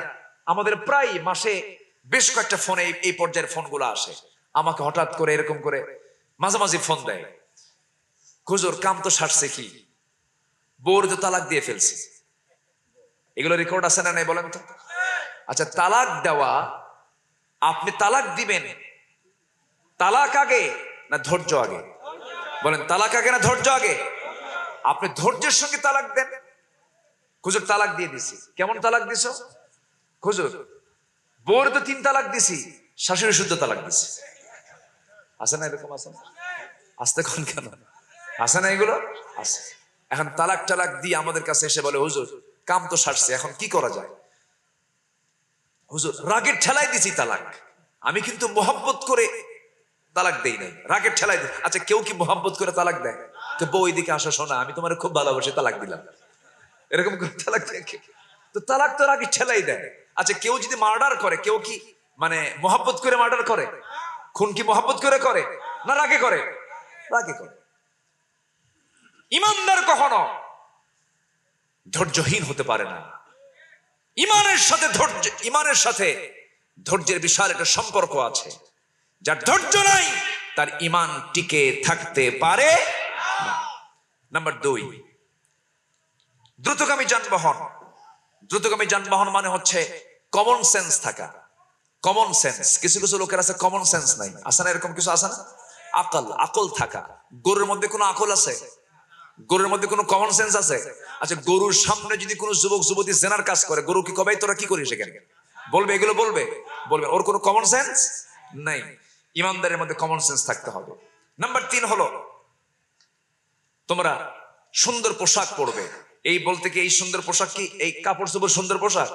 আমাদের প্রায় মাসে বেশ কয়েকটা ফোনে এই পর্যায়ের ফোনগুলো আসে। আমাকে হঠাৎ করে এরকম করে মাঝামাঝি ফোন দেয়, হুজুর কাম তো সারছে কি, বউর তো তালাক দিয়ে ফেলছে। এগুলো রেকর্ড আছে না নাই বলেন তো? আচ্ছা, তালাক দেওয়া, আপনি তালাক দিবেন, তালাক আগে না ধৈর্য আগে? বলেন, তালাক আগে না ধৈর্য আগে? আপনি ধৈর্যের সঙ্গে তালাক দেন। হুজুর তালাক দিয়ে দিছি। কেমন তালাক দিছো? হুজুর বউর তো 3 তালাক দিছি, শাশুড়ি শুদ্ধ তালাক দিছি। আছে না এরকম? আছে না? আসতে কোন কেন আছে না? এগুলো আছে। এখন তালাক টালাক দিয়ে আমাদের কাছে এসে বলে, হুজুর কাম তো সারছে, এখন কি করা যায়? হুজুর রাগের ঠেলায় দিছি তালাক, আমি কিন্তু মোহাব্বত করে তালাক দেই নাই, রাগের ঠেলায় দিই। আচ্ছা, কেউ কি মোহাব্বত করে তালাক দেয়? তো বউ এদিকে আসো, শোনা আমি তোমার খুব ভালোবাসি, তালাক দিলাম, এরকম করে তালাক দেয়? তো তালাক তো রাগের ঠেলাই দেয়। আচ্ছা, কেউ যদি মার্ডার করে, কেউ কি মানে মোহাব্বত করে মার্ডার করে? খুন কি মোহাব্বত করে করে না রাগে করে? রাগে করে। ইমানদার কখনো ধৈর্যহীন হতে পারে না। ইমানের সাথে ধৈর্যের বিশাল একটা সম্পর্ক আছে। যার ধৈর্য নাই তার ইমান টিকে থাকতে পারে না। নাম্বার 2, দ্রুতগামী যানবাহন। দ্রুতগামী যানবাহন মানে হচ্ছে কমন সেন্স থাকা। কমন সেন্স, কিছু কিছু লোকের আছে কমন সেন্স নাই, আছে না? এরকম কিছু আছে না? আকল থাকা। গরুর মধ্যে কোনো আকল আছে? গরুর মধ্যে কোনো কমন সেন্স আছে? আচ্ছা, গরুর সামনে যদি কোনো যুবক যুবতী জেনার কাজ করে, গরু কি কবে তোরা কি করিস এখানে বলবে? এগুলো বলবে? ওর কোনো কমন সেন্স নাই। ইমানদারের মধ্যে কমন সেন্স থাকতে হবে। নাম্বার 3 হলো তোমরা সুন্দর পোশাক পরবে। এই বলতে কি এই সুন্দর পোশাক কি এই কাপড় চোপড় সুন্দর পোশাক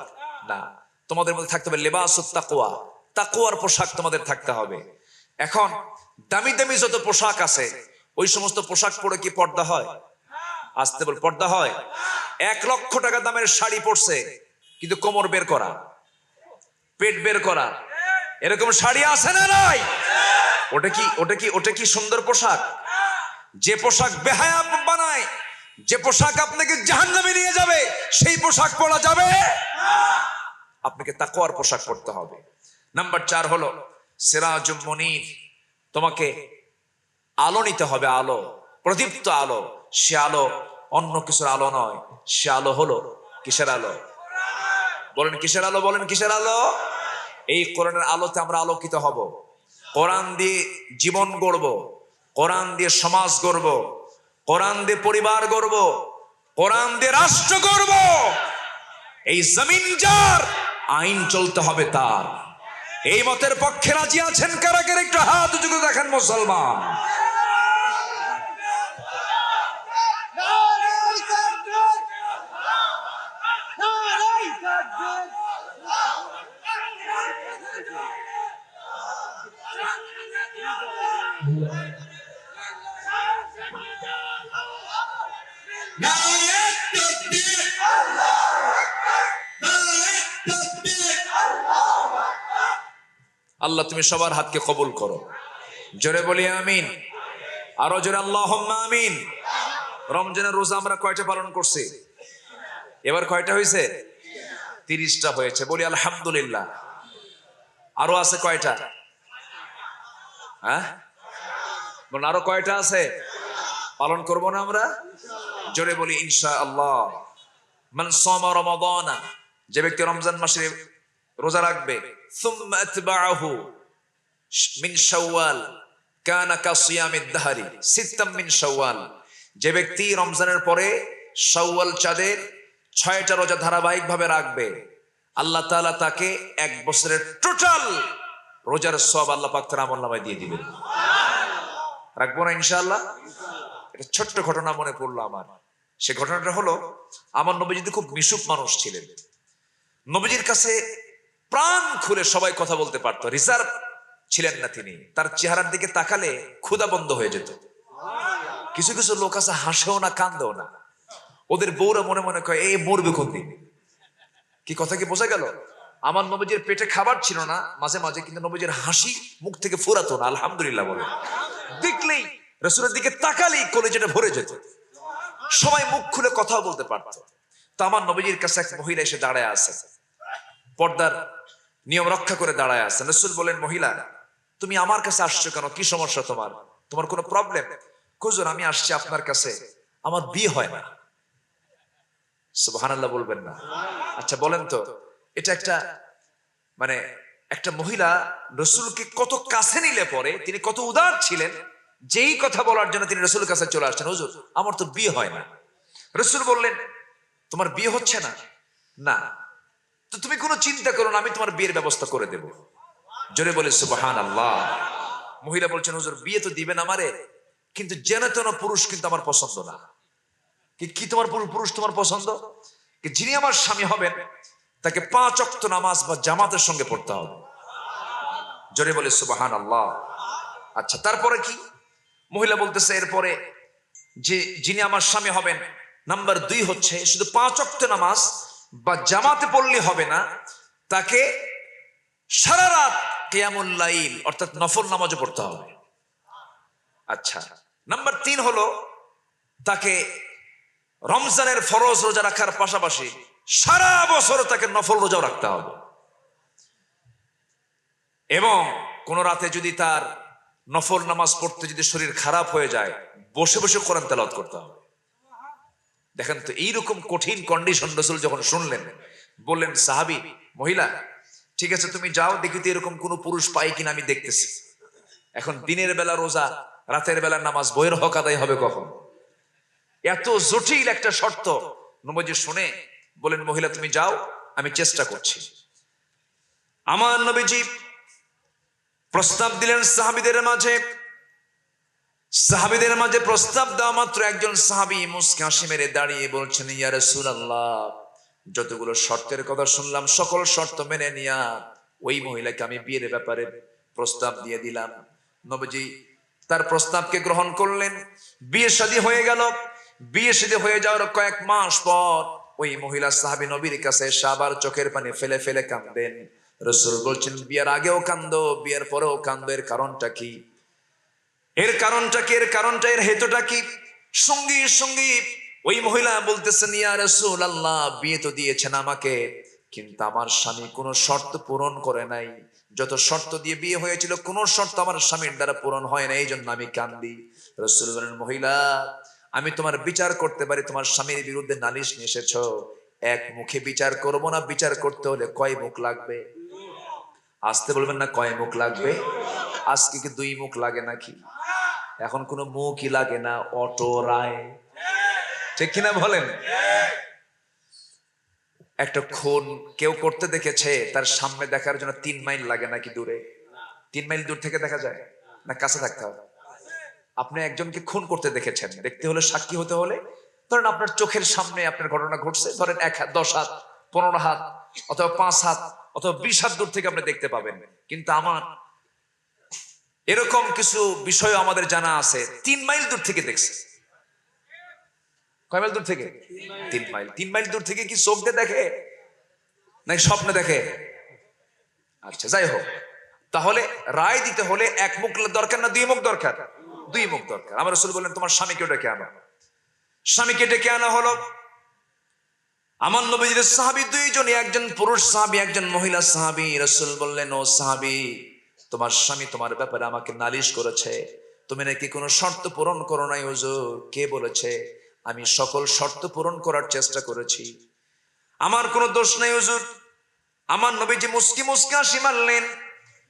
না? তোমাদের মধ্যে থাকতে হবে লেবাসুত তাকওয়া, তাকওয়ার পোশাক তোমাদের থাকতে হবে। এখন দামি দামি যত পোশাক আছে ওই সমস্ত পোশাক পরে কি পর্দা হয়? আসতে বল, পর্দা হয়? 1 লক্ষ টাকা দামের শাড়ি পরছে কিন্তু কোমর বের করা, পেট বের করা, এরকম শাড়ি আছে না নাই? ওটা কি সুন্দর পোশাক? যে পোশাক বেহায়া বানায়, যে পোশাক আপনাকে জাহান্নামে নিয়ে যাবে, সেই পোশাক পরা যাবে না। আপনাকে তাকওয়ার পোশাক পরতে হবে। নাম্বার 4 হলো সিরাজুম মুনির। তোমাকে আলো নিতে হবে, আলো, প্রদীপ্ত আলো। সে আলো অন্য কিছুর আলো নয়, সে আলো হলো কিসের আলো? বলেন কিসের আলো? বলেন কিসের আলো? এই কোরআনের আলোতে আমরা আলোকিত হব। কোরআন দিয়ে জীবন গড়ব, কোরআন দিয়ে সমাজ গড়ব, কোরআন দিয়ে পরিবার গড়ব, কোরআন দিয়ে রাষ্ট্র গড়ব। এই জমিন যার, আইন চলতে হবে তার। এই মতের পক্ষে রাজি আছেন কারা কারা? একটু হাত উঁচু করে দেখেন মুসলমান। আল্লাহ তুমি সবার হাতকে কবুল করো। জোরে বলি আমিন। আরো জোরে আল্লাহুম্মা আমিন। রমজানের রোজা আমরা কয়টা পালন করছি? এবার কয়টা হয়েছে? 30টা হয়েছে। বলি আলহামদুলিল্লাহ। আরো আছে কয়টা? হ্যাঁ বলুন, আরো কয়টা আছে? পালন করবো না আমরা? জোরে বলি ইনশাআল্লাহ। মান সামা রমাদানা, যে ব্যক্তি রমজান মাসে রোজা রাখবে, সুম্মা আতবাআহু মিন শাওয়াল কানা কাসিয়ামিদ দাহরি সিত্তাম মিন শাওয়াল, যে ব্যক্তি রমজানের পরে শাওয়াল চাঁদের 6টা রোজা ধারাবাহিকভাবে রাখবে, আল্লাহ তাআলা তাকে 1 বছরের টোটাল রোজার সওয়াব আল্লাহ পাক তার আমলনামায় দিয়ে দিবেন। রাখবো না ইনশাআল্লাহ? এটা ছোট্ট ঘটনা মনে পড়লো আমার। সে ঘটনাটা হলো, আমার নবীজি খুব মিশুক মানুষ ছিলেন। নবীজির কাছে প্রাণ খুলে সবাই কথা বলতে পারতো, রিজার্ভ ছিলেন না তিনি। তার চেহারার দিকে তাকালে ক্ষুধা বন্ধ হয়ে যেত। কিছু কিছু লোক আছে হাসেও না কান্দেও না, ওদের বউরা মনে মনে কয় এই মরবে কোন দিন। কি কথা কি বোঝা গেল? আমার নবীজির পেটে খাবার ছিল না মাঝে মাঝে, কিন্তু নবীজির হাসি মুখ থেকে ফুরাতো না। আলহামদুলিল্লাহ বলে। দেখলেই রাসূলের দিকে তাকালেই কলিজাটা ভরে যেত। সবাই মুখ খুলে কথাও বলতে পারত। তো আমার নবীজির কাছে এক মহিলা এসে দাঁড়ায় আছে, পর্দার নিয়ম রক্ষা করে দাঁড়ায় আছে। রাসূল বলেন, মহিলা তুমি আমার কাছে আসছো কেন? কি সমস্যা তোমার? তোমার কোনো প্রবলেম? হুজুর আমি আসছি আপনার কাছে, আমার বিয়ে হয় না। সুবহানাল্লাহ বলবেন না? আচ্ছা বলেন তো, এটা একটা মহিলা রাসূলকে কত কাছে নিলে পরে তিনি কত উদার ছিলেন, যেই কথা বলার জন্য তিনি রাসূলের কাছে চলে আসছেন, হুজুর আমার তো বিয়ে হয় না। রাসূল বললেন, তোমার বিয়ে হচ্ছে না? না। তো তুমি কোনো চিন্তা করো না, আমি তোমার বিয়ের ব্যবস্থা করে দেব। জোরে বলে সুবহানাল্লাহ। মহিলা বলছেন, হুজুর বিয়ে তো দিবেন আমারে, কিন্তু যেন তেন পুরুষ কিন্তু আমার পছন্দ না। কি তোমার পুরুষ তোমার পছন্দ? যিনি আমার স্বামী হবেন তাকে 5 ওয়াক্ত নামাজ বা জামাতের সঙ্গে পড়তে হবে। জোরে বলে সুবহানাল্লাহ। আচ্ছা তারপরে কি? মহিলা বলতেছে, এরপরে যে যিনি আমার স্বামী হবেন, নাম্বার 2 হচ্ছে শুধু 5 ওয়াক্ত নামাজ বা জামাতে পড়লে হবে না, তাকে সারা রাত কিয়ামুল লাইল অর্থাৎ নফল নামাজও পড়তে হবে। আচ্ছা, নাম্বার 3 হলো তাকে রমজানের ফরজ রোজা রাখার পাশাপাশি সারা বছর তাকে নফল রোজাও রাখতে হবে। এবং কোন রাতে যদি তার নফল নামাজ পড়তে যদি শরীর খারাপ হয়ে যায়, বসে বসে কোরআন তেলাওয়াত করতে হবে। দেখেন তো, এইরকম কঠিন কন্ডিশন রাসূল যখন শুনলেন, বললেন সাহাবী মহিলা, ঠিক আছে তুমি যাও, দেখি তো এরকম কোন পুরুষ পাই কিনা আমি দেখতেছি। এখন দিনের বেলা রোজা, রাতের বেলা নামাজ, বইয়ের হক আদায় হবে কখন? এত জটিল একটা শর্ত নবীজি শুনে বলেন, মহিলা তুমি যাও, আমি চেষ্টা করছি। আমার নবীজি প্রস্তাব দিলেন সাহাবীদের মাঝে। সাহাবীদের মাঝে প্রস্তাব দেওয়া মাত্র একজন সাহাবী মুস্কি হাসি মেরে দাঁড়িয়ে বলছেন, ইয়া রাসূলুল্লাহ, যতগুলো শর্তের কথা শুনলাম সকল শর্ত মেনে নিয়া ওই মহিলাকে আমি বিয়ের ব্যাপারে প্রস্তাব দিয়ে দিলাম। নবীজি তার প্রস্তাবকে গ্রহণ করলেন। বিয়ে শাদী হয়ে গেল। বিয়ে শাদী হয়ে যাওয়ার কয়েক মাস পর ওই মহিলা সাহাবী নবীর কাছে এসে আবার চোখের পানি ফেলে ফেলে কাঁদেন। রাসূল বলছেন, বিয়ের আগেও কাঁদো, বিয়ের পরেও কাঁদো, এর কারণটা কি? এর কারণটা কি? এর কারণটা, এর হেতুটা কি? সঙ্গী সঙ্গী ওই মহিলা বলতেছেন, ইয়া রাসূলুল্লাহ, বিয়ে তো দিয়েছেন আমাকে, কিন্তু আমার স্বামী কোনো শর্ত পূরণ করে নাই। যত শর্ত দিয়ে বিয়ে হয়েছিল কোন শর্ত আমার স্বামীর দ্বারা পূরণ হয় না, এই জন্য আমি কান্দি। রাসূল বলেন, মহিলা, আমি তোমার বিচার করতে পারি, তোমার স্বামীর বিরুদ্ধে নালিশ নিয়ে এসেছো, এক মুখে বিচার করবো না, বিচার করতে হলে কয় মুখ লাগবে? আসতে বলবেন না, কয় মুখ লাগবে? আজকে কি 2 মুখ লাগে নাকি? এখন কোনো মুখই লাগে না, অটো রায়, ঠিক কিনা বলেন? একটা খুন কেউ করতে দেখেছে, তার সামনে দেখার জন্য 3 মাইল লাগে নাকি দূরে? 3 মাইল দূর থেকে দেখা যায় না, কাছে থাকতে হবে? আপনি একজনকে খুন করতে দেখেছেন, দেখতে হলে, সাক্ষী হতে হলে, ধরেন আপনার চোখের সামনে আপনার ঘটনা ঘটছে, ধরেন 1 হাত, 10 হাত, 15 হাত, অথবা 5 হাত, অথবা 20 হাত দূর থেকে আপনি দেখতে পাবেন। কিন্তু আমার এরকম কিছু বিষয় আমাদের জানা আছে, 3 মাইল দূর থেকে দেখছে। কয় মাইল দূর থেকে? 3 মাইল। 3 মাইল দূর থেকে কি চোখ দিয়ে দেখে নাকি স্বপ্নে দেখে? আচ্ছা, যাই হোক, তাহলে রায় দিতে হলে 1 মুখ দরকার না 2 মুখ দরকার? 2 মুখ দরকার। আমার রাসূল বললেন, তোমার স্বামীকে ডেকে আনো। স্বামীকে ডেকে আনা হলো। আমার নবীজির সাহাবী 2 জনই, একজন পুরুষ সাহাবী, একজন মহিলা সাহাবী। রাসূল বললেন, ও সাহাবী, তোমার স্বামী তোমার ব্যাপারে আমাকে নালিশ করেছে, তুমি নাকি কোনো শর্ত পূরণ করো নাই। হুজুর, কে বলেছে? আমি সকল শর্ত পূরণ করার চেষ্টা করেছি, আমার কোনো দোষ নাই হুজুর। আমার নবীজি মুস্কি মুস্কি হাসি মারলেন।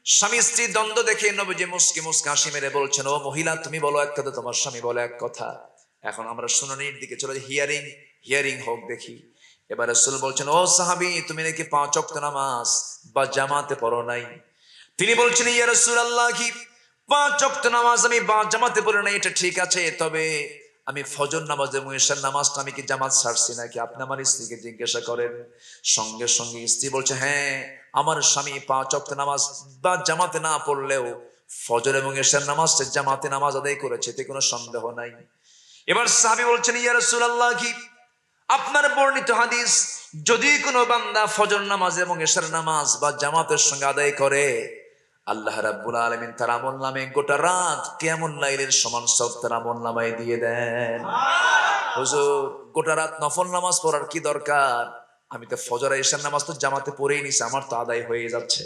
স্বামী স্ত্রী দ্বন্দ্ব দেখে নবীজি মুস্কি মুস্কি হাসি মেরে বলছেন, ও মহিলা, তুমি বলো এক কথা, তোমার স্বামী বলে এক কথা। এখন আমরা শুনানির দিকে চলে যাই, হিয়ারিং হোক দেখি। এবার রাসূল বলছেন, ও সাহাবী, তুমি নাকি 5 ওয়াক্ত নামাজ বা জামাতে পড়ো নাই। তিনি বলছেন, ইয়া রাসূলুল্লাহ, কি 5 ওয়াক্ত নামাজ আমি বা জামাতে পড়ি নাই এটা ঠিক আছে, তবে আমি ফজর নামাজ এবং ইশার নামাজটা আমি কি জামাত ছাড়ছি নাকি? আপনি আমার স্ত্রীকে জিজ্ঞাসা করেন। সঙ্গে সঙ্গে স্ত্রী বলছে, হ্যাঁ, আমার স্বামী 5 ওয়াক্ত নামাজ বা জামাতে না পড়লেও ফজর এবং ইশার নামাজটা জামাতে নামাজ আদায় করেছে, এতে কোনো সন্দেহ নাই। এবার সাহাবী বলছেন, ইয়া রাসূলুল্লাহ, কি আপনার বর্ণিত হাদিস, যদি কোনো বান্দা ফজর নামাজ এবং ইশার নামাজ বা জামাতের সঙ্গে আদায় করে, আল্লাহ রাব্বুল আলামিন তার আমলনামে গোটা রাত কিয়ামুল লাইলের সমান সওয়াব তার আমলনামায় দিয়ে দেন। হুজুর, গোটা রাত নফল নামাজ পড়ার কি দরকার? আমি তো ফজর ইশার নামাজ তো জামাতে পড়েই নিছি, আমার তো আদায় হয়ে যাচ্ছে।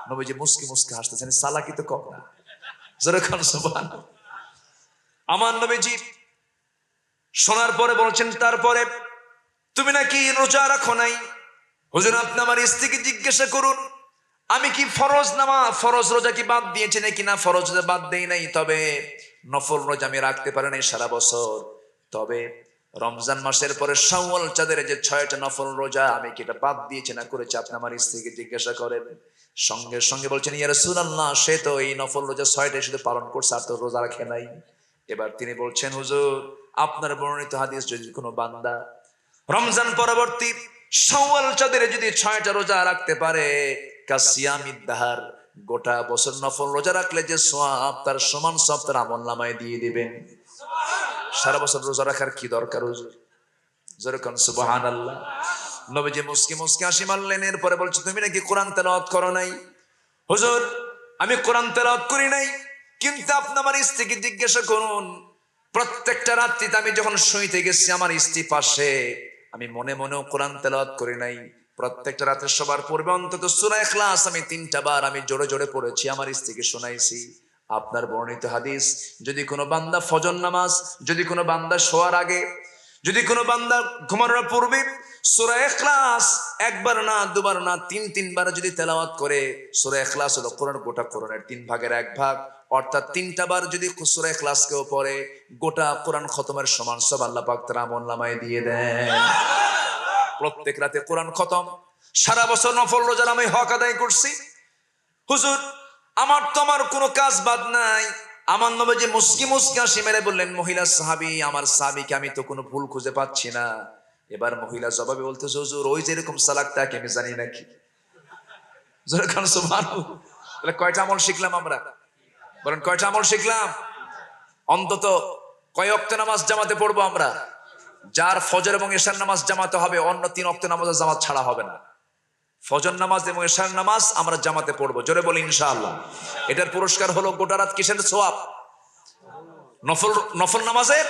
নবীজি মুস্কি মুস্কি হাসতেছেন, সালাকি তো কম না, জোরে কোন সুবহানাল্লাহ। আমার নবীজি শোনার পরে বলছেন, তারপরে তুমি নাকি রোজা রাখো নাই। হুজুর, আপনি আমার স্ত্রীকে জিজ্ঞাসা করুন, আমি কি ফরজ রোজা কি বাদ দিয়েছি নাকি? না, ফরজ রোজা বাদ দেই নাই, তবে নফল রোজা আমি রাখতে পারি নাই সারা বছর। তবে রমজান মাসের পরে শাওয়াল চাঁদের যে 6টা নফল রোজা, আমি কি এটা বাদ দিয়েছি না করেছি? আপনি আমার স্ত্রীকে জিজ্ঞাসা করেন। সঙ্গে সঙ্গে বলছেন, ইয়া রাসূলুল্লাহ, সে তো এই নফল রোজা 6টাই শুধু পালন করছে, আর তো রোজা রাখে নাই। এবার তিনি বলছেন, হুজুর, আপনার বর্ণিত হাদিস, যদি কোনো বান্দা রমজান পরবর্তী শাওয়াল চাঁদের যদি 6টা রোজা রাখতে পারে, কাসিয়ামিদ দাহার, গোটা বছর নফল রোজা রাখলে যে সওয়াব, তার সমান সওয়াব তার আমলনামায় দিয়ে দিবেন। সারা বছর রোজা রাখার কি দরকার হুজুর? জোরে কোন সুবহানাল্লাহ। নবীজি মুস্কি মুস্কি হাসি মারলেন, এরপরে বলছে তুমি নাকি কোরআন তেলাওয়াত করো নাই? হুজুর আমি কোরআন তেলাওয়াত করি নাই, কিন্তু আপনি আমার স্ত্রীকে জিজ্ঞাসা করুন, প্রত্যেকটা রাত্রিতে আমি যখন শুইতে গেছি আমার স্ত্রী পাশে, আমি মনে মনেও কোরআন তেলাওয়াত করি নাই। প্রত্যেকটা রাতে সবার পূর্বে অন্তত সূরা ইখলাস আমি 3টা বার আমি জোরে জোরে পড়েছি, আমার স্ত্রীকে শোনাইছি। আপনার বর্ণিত হাদিস, যদি কোনো বান্দা ফজর নামাজ, যদি কোনো বান্দা শোয়ার আগে, যদি কোনো বান্দা ঘুমানোর পূর্বে সূরা ইখলাস একবার না দুবার না 3বার যদি তেলাওয়াত করে, সূরা ইখলাস হলো কোরআন, গোটা কোরআনের 3 ভাগের 1 ভাগ, অর্থাৎ 3টা বার যদি সূরা ইখলাস কেউ পড়ে, গোটা কোরআন খতমের সমান সব আল্লাহ পাক তার আমলনামায় দিয়ে দেন। প্রত্যেক রাতে কোরআন খতম। সারা বছর নফল রোজা আমি হক আদায় করছি। হুজুর আমার তো আমার কোনো কাজ বাদ নাই। আমার নবীজি মুস্কি মুস্কি হাসি মেরে বললেন, মহিলা সাহাবী, আমার সাহাবীকে আমি তো কোনো ভুল খুঁজে পাচ্ছি না। এবার মহিলা জবাবে বলতেছে, হুজুর ওই যেরকম সালাক তাকে আমি জানি নাকি? জোরে খান সুবহানাল্লাহ। তাহলে কয়টা আমল শিখলাম আমরা? বলেন কয়টা আমল শিখলাম? অন্তত কয় ওয়াক্ত নামাজ জামাতে পড়বো আমরা? যার ফজর এবং এশার নামাজ জামাতে হবে, অন্য 3 ওয়াক্ত নামাজের জামাত ছাড়া হবে না। ফজর নামাজ এবং এশার নামাজ আমরা জামাতে পড়বো, জোরে বলি ইনশাআল্লাহ। এটার পুরস্কার হলো গোটা রাত কিসের সওয়াব? নফল নামাজের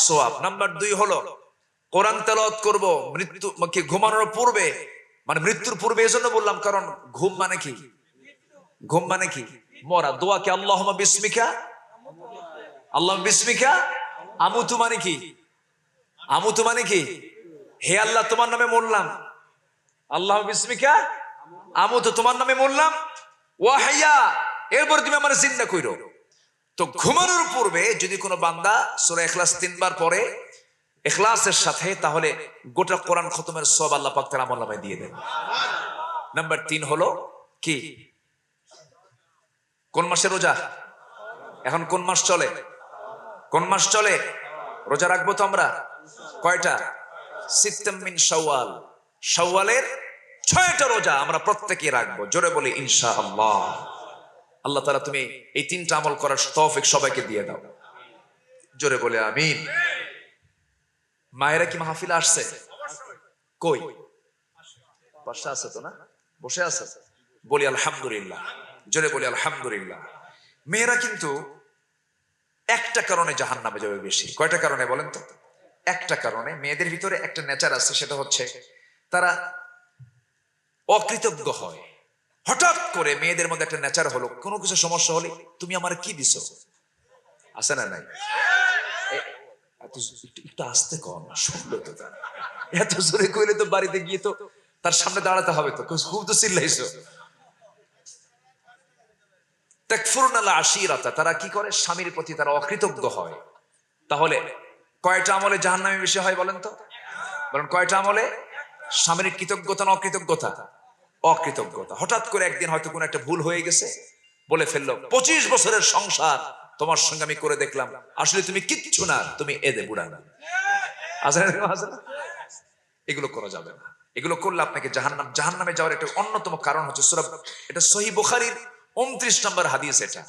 সওয়াব। নাম্বার 2 হলো কোরআন তেলাওয়াত করব মৃত্যু কি ঘুমানোর পূর্বে, মানে মৃত্যুর পূর্বে। এজন্য বললাম কারণ ঘুম মানে কি? ঘুম মানে কি? মরা। দোয়া কি? আল্লাহুম্মা বিসমিকা, আল্লাহুম্মা বিসমিকা আমুতু মানে কি? আমুতু মানে কি? হে আল্লাহ তোমার নামে মরলাম, আল্লাহ বিসমিকা আমুতু, তোমার নামে মরলাম, ওয়াহিয়া এরপর তুমি আমার জিন্দা কইরো। তো ঘুমানোর পূর্বে যদি কোনো বান্দা সূরা ইখলাস 3বার পড়ে ইখলাসের সাথে, তাহলে গোটা কোরআন খতমের সওয়াব আল্লাহ পাক তার আমলনামায় দিয়ে দেন। নাম্বার 3 হলো কি? কোন মাসে রোজা? এখন কোন মাস চলে? কোন মাস চলে? রোজা রাখবো তো আমরা কয়টা? সিত্তাম মিন শাওয়াল। শাওয়ালের 6টা রোজা আমরা প্রত্যেকেই রাখবো, জোরে বলি ইনশাআল্লাহ। আল্লাহ তাআলা তুমি এই 3টা আমল করার তৌফিক সবাইকে দিয়ে দাও, জোরে বলে আমিন। মায়েরা কি মাহফিলে আসছে? কই? পাশে আছে তো না? বসে আছে? বলি আলহামদুলিল্লাহ, জোরে বলি আলহামদুলিল্লাহ। মেয়েরা কিন্তু একটা কারণে জাহান্নামে যাবে বেশি। কয়টা কারণে বলেন তো? একটা কারণে। মেয়েদের ভিতরে একটা নেচার আছে, সেটা হচ্ছে তারা অকৃতজ্ঞ হয়। হঠাৎ করে মেয়েদের মধ্যে একটা নেচার হলো, কোনো কিছু সমস্যা হলে তুমি আমার কি দিছো? আছে না নাই? একটু আস্তে কম, শুনলো তো তার। এত জোরে কইলে তো বাড়িতে গিয়ে তো তার সামনে দাঁড়াতে হবে তো, খুব তো চিল্লাইছো। তাকফুরুনাল আশিরাতা, তারা কি করে? স্বামীর প্রতি তারা অকৃতজ্ঞ হয়। তাহলে কয়টা আমলে জাহান্নামে বেশি হয় বলেন তো? বলেন কয়টা আমলে? স্বামীর কৃতজ্ঞতা না অকৃতজ্ঞতা? অকৃতজ্ঞতা। হঠাৎ করে একদিন হয়তো কোনো একটা ভুল হয়ে গেছে, বলে ফেললো 25 বছরের সংসার তোমার সঙ্গে আমি করে দেখলাম, আসলে তুমি কিচ্ছু না, তুমি এদে বুড়া না। এগুলো করা যাবে না। এগুলো করলে আপনাকে জাহান্নামে যাওয়ার একটা অন্যতম কারণ হচ্ছে সূরা, এটা সহিহ বুখারীর 29 নম্বর হাদিস। এটা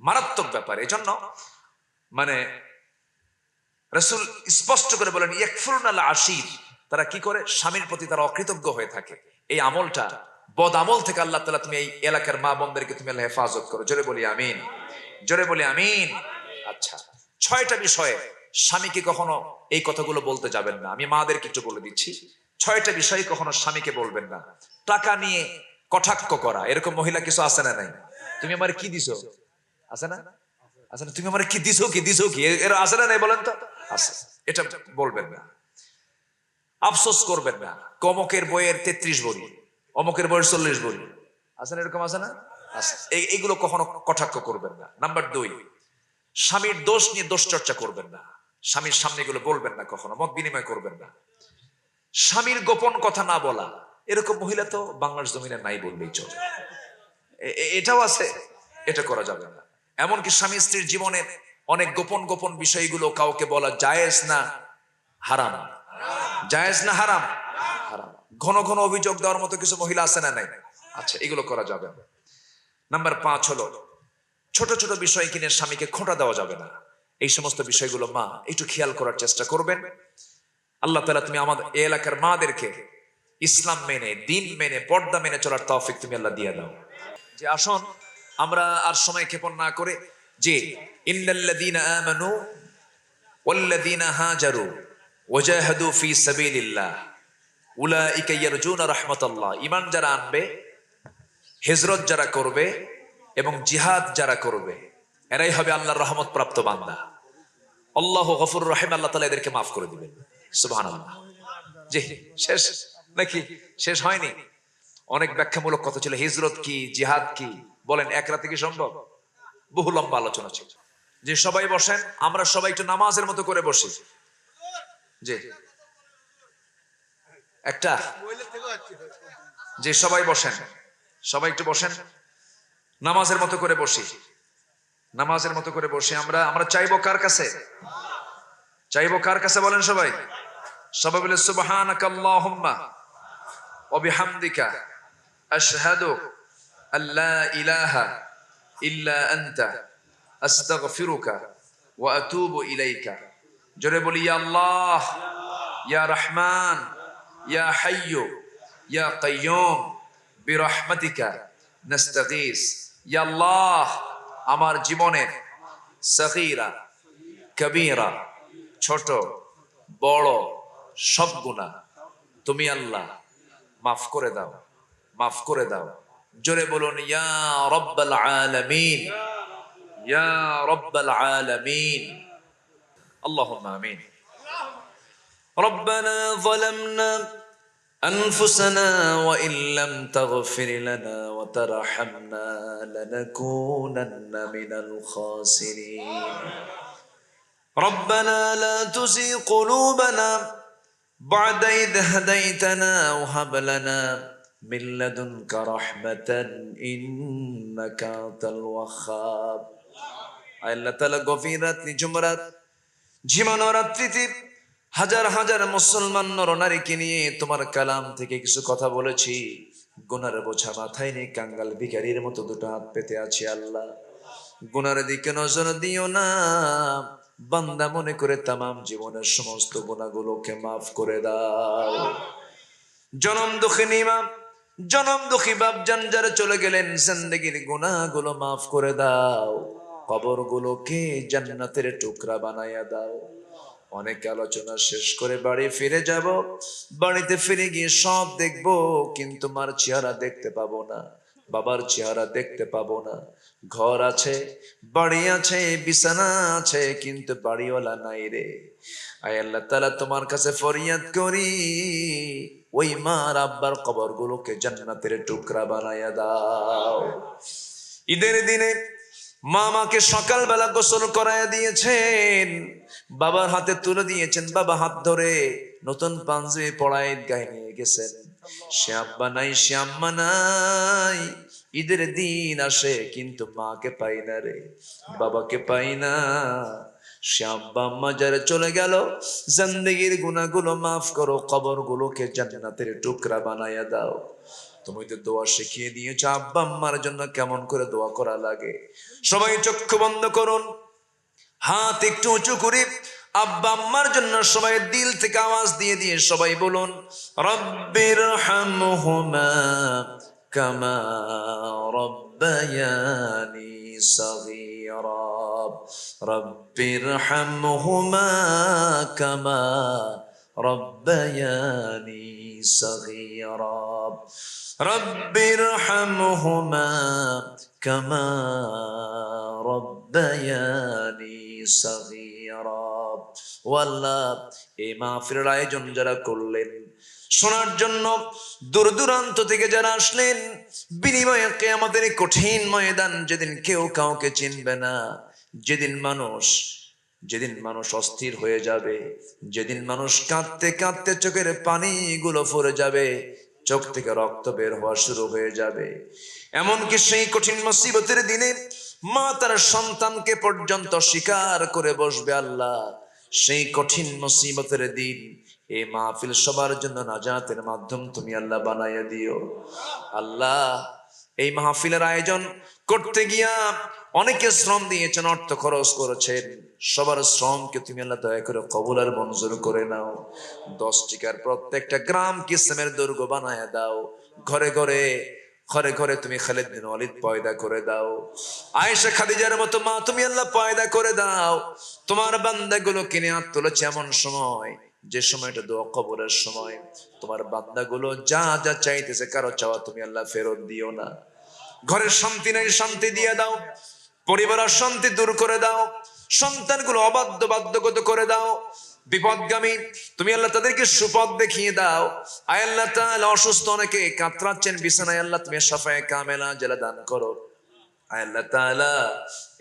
মারাত্মক ব্যাপার। এজন্য মানে রাসূল স্পষ্ট করে বলেন ইয়াকফুরুনাল আশির, তারা কি করে? স্বামীর প্রতি তারা অকৃতজ্ঞ হয়ে থাকে। এই আমলটা বদ আমল থেকে আল্লাহ তাআলা তুমি এই এলাকার মা বোনদেরকে তুমি আল্লাহ হেফাজত করো, জোরে বলি আমিন, জোরে বলি আমিন। আচ্ছা, 6টা বিষয়ে স্বামীকে কখনো এই কথাগুলো বলতে যাবেন না। আমি মাদেরকে একটু বলে দিচ্ছি, 6টা বিষয়ে কখনো স্বামীকে বলবেন না। টাকা নিয়ে কটাক্ষ করা, এরকম মহিলা কিছু আছে না নাই? তুমি আমার কি দিছো? আছে না? আছে না? তুমি আমার কি দিছো? কি দিছো? কি এর আছে না নাই বলেন তো? আছে। এটা বলবেন না। আফসোস করবেন না, অমুকের বইয়ের 33 বই, অমুকের বইয়ের 40 বই, আছে না? এরকম আছে না? আছে। এইগুলো কখনো কটাক্ষ করবেন না। নাম্বার 2, স্বামীর দোষ নিয়ে দোষ চর্চা করবেন না। স্বামীর সামনে এগুলো বলবেন না, কখনো মত বিনিময় করবেন না। স্বামীর গোপন কথা না বলা, এরকম মহিলা তো বাংলার জমিনে নাই বললেই চলে। এটাও আছে, এটা করা যাবে না। এমনকি স্বামী স্ত্রীর জীবনের অনেক গোপন গোপন বিষয়গুলো কাউকে বলা জায়েজ না হারাম? জায়েজ না হারাম? হারাম। ঘন ঘন অভিযোগ দেওয়ার মতো কিছু মহিলা আছে না নাই? আচ্ছা, এগুলো করা যাবে না। নাম্বার 5 হলো ছোট ছোট বিষয় কিনে স্বামীকে খোঁটা দেওয়া যাবে না। এই সমস্ত বিষয়গুলো মা একটু খেয়াল করার চেষ্টা করবেন। আল্লাহ তাআলা তুমি আমাদের এই এলাকার মাদেরকে ইসলাম মেনে, দিন মেনে, পর্দা মেনে চলার তৌফিক তুমি আল্লাহ দিয়ে দাও। যে আসুন আমরা আর সময় ক্ষেপণ না করে, যে ইন্নাল্লাযীনা আমানু ওয়াল্লাযীনা হাজারু ওয়াজাহাদু ফি সাবিলিল্লাহ উলাইকা ইয়ারজুনা রাহমাতাল্লাহ, ঈমান যারা আনবে, হিজরত যারা করবে এবং জিহাদ যারা করবে, এরাই হবে আল্লাহর রহমত প্রাপ্ত বান্দা। আল্লাহু গফুরুর রহিম, আল্লাহ তাআলা এদেরকে মাফ করে দিবেন। সুবহানাল্লাহ। জি, শেষ নাকি? শেষ হয়নি। অনেক ব্যাখ্যামূলক কথা ছিল। হিজরত কি, জিহাদ কি, বলেন এক রাতে কি সম্ভব? বহু লম্বা আলোচনা ছিল। যে সবাই বসেন, আমরা সবাই একটু নামাজের মতো করে বসি। জি একটা, যে সবাই বসেন, সবাই একটু বসেন, নামাজের মতো করে বসি। নামাজের মতো করে বসে আমরা চাইবো কার কাছে? চাইবো কার কাছে বলেন সবাই? সবাই বলে সুবহানাকাল্লাহুম্মা ওয়া বিহামদিকা আশহাদু আল্লা ইলাহা ইল্লা আনতা আস্তাগফিরুকা ওয়া আতুবু ইলাইকা। জোরে বলি ইয়া আল্লাহ, ইয়া রহমান, ইয়া হাইয়্যু, ইয়া কাইয়্যুম বিরহমাতিকা নাস্তাগীস। ইয়া আল্লাহ, আমার জীবনের সগীরা কবীরা, ছোট বড় সব গুনাহ তুমি আল্লাহ মাফ করে দাও, মাফ করে দাও। জোরে বলুন ইয়া রাব্বাল আলামিন, ইয়া রাব্বাল আলামিন। আল্লাহুম্মা আমিন। রব্বানা যালামনা أنفسنا وإن لم تغفر لنا وترحمنا لنكونن من الخاسرين ربنا لا تزغ قلوبنا بعد إذ هديتنا وهب لنا من لدنك رحمة إنك أنت الوهاب। আল্লাহ তাআলা গভীর রাত্রি জুমরাত ঝিমানো রাত্রিতে হাজার হাজার মুসলমান নরনারীকে নিয়ে তোমার কালাম থেকে কিছু কথা বলেছি। গুনার বোঝা মাথায় নিয়ে কাঙ্গাল ভিখারির মতো দুটো হাত পেতে আছি। আল্লাহ, গুনার দিকে নজর দিও না, বান্দা মনে করে তামাম জীবনের সমস্ত গুনাহগুলোকে মাফ করে দাও। জনম দুঃখিনী মা, জনম দুঃখী বাপ জান যারা চলে গেলেন, জিন্দেগির গুনাহগুলো মাফ করে দাও, কবরগুলোকে জান্নাতের টুকরা বানাইয়া দাও। অনেক আলোচনা শেষ করে বাড়ি ফিরে যাব, বাড়িতে ফিরে গিয়ে সব দেখবো, কিন্তু মার চেহারা দেখতে পাবো না, বাবার চেহারা দেখতে পাবো না। ঘর আছে, বাড়ি আছে, বিছানা আছে, কিন্তু বাড়িওয়ালা নাই রে। আয় আল্লাহ তাআলা, তোমার কাছে ফরিয়াদ করি, ওই মার আব্বার কবরগুলোকে জান্নাতের টুকরা বানাইয়া দাও। ঈদের দিনে মা আমাকে সকালবেলা গোসল করাইয়া দিয়েছেন, বাবার হাতে তুলে দিয়েছেন, বাবা হাত ধরে নতুন পাঞ্জাবি পরায় গায়ে নিয়ে গেছেন। সে আব্বা নাই, সে আম্মা নাই। ঈদের দিন আসে কিন্তু মাকে পাই না রে, বাবাকে পাই না। সে আব্বা আম্মা যারা চলে গেল, জিন্দেগির গুনাহগুলো মাফ করো, কবরগুলোকে জান্নাতের টুকরা বানাইয়া দাও। তুমি তো দোয়া শিখিয়ে দিয়েছ আব্বা আম্মার জন্য কেমন করে দোয়া করা লাগে। সবাই চক্ষু বন্ধ করুন, হাত একটু উঁচু করে আব্বা আম্মার জন্য সবাই দিল থেকে আওয়াজ দিয়ে দিয়ে সবাই বলুন রব্বির হামহুমা কামা রব্বায়ানি সগীরা, রব্বির হামহুমা কামা রব্বায়ানি সগীরা, রব্বির হামহুমা কামা রব্বায়ানি সগীরা। ও আল্লাহ, এই মাহফিলের আয়োজন যারা করলেন, শোনার জন্য দূর দূরান্ত থেকে যারা আসলেন, বিনিময়ে কিয়ামতের কঠিন ময়দান, যেদিন কেউ কাউকে চিনবে না, যেদিন মানুষ অস্থির হয়ে যাবে, যেদিন মানুষ কাঁদতে কাঁদতে চোখের পানিগুলো পড়ে যাবে, চোখ থেকে রক্ত বের হওয়া শুরু হয়ে যাবে, এমনকি সেই কঠিন মুসিবতের দিনে মা তার সন্তানকে পর্যন্ত স্বীকার করে বসবে। আল্লাহ, সেই কঠিন মুসিবতের দিন এই মাহফিল সবার জন্য নাজাতের মাধ্যম তুমি আল্লাহ বানাইয়া দিও। আল্লাহ, এই মাহফিলের আয়োজন করতে গিয়া অনেকে শ্রম দিয়েছেন, অর্থ খরচ করেছেন, সবার শ্রমকে তুমি আল্লাহ দয়া করে কবুল আর মঞ্জুর করে নাও। 10 টিকার প্রত্যেকটা গ্রামকে ইসলামের দুর্গ বানায় দাও। ঘরে ঘরে ঘরে ঘরে তুমি খালিদ বিন ওয়ালিদ পয়দা করে দাও। আয়েশা খাদিজার মতো মা তুমি আল্লাহ পয়দা করে দাও। তোমার বান্দাগুলো কিনে হাত তুলেছে এমন সময়, যে সময়টা দোয়া কবুলের সময়। তোমার বান্দাগুলো যা যা চাইতেছে, কারো চাওয়া তুমি আল্লাহ ফেরত দিও না। ঘরের শান্তি নাই, শান্তি দিয়ে দাও। পরিবারের শান্তি দূর করে দাও। সন্তানগুলো অবাধ্য বাধ্যগত করে দাও। বিপদগামী তুমি আল্লাহ তাদেরকে সুপথ দেখিয়ে দাও। আয় আল্লাহ তাআলা অসুস্থ অনেকে কাতরাচ্ছেন বিছানায়, আল্লাহ তুমি শাফায়ে কামেলা জেলা দান করো। আয় আল্লাহ তাআলা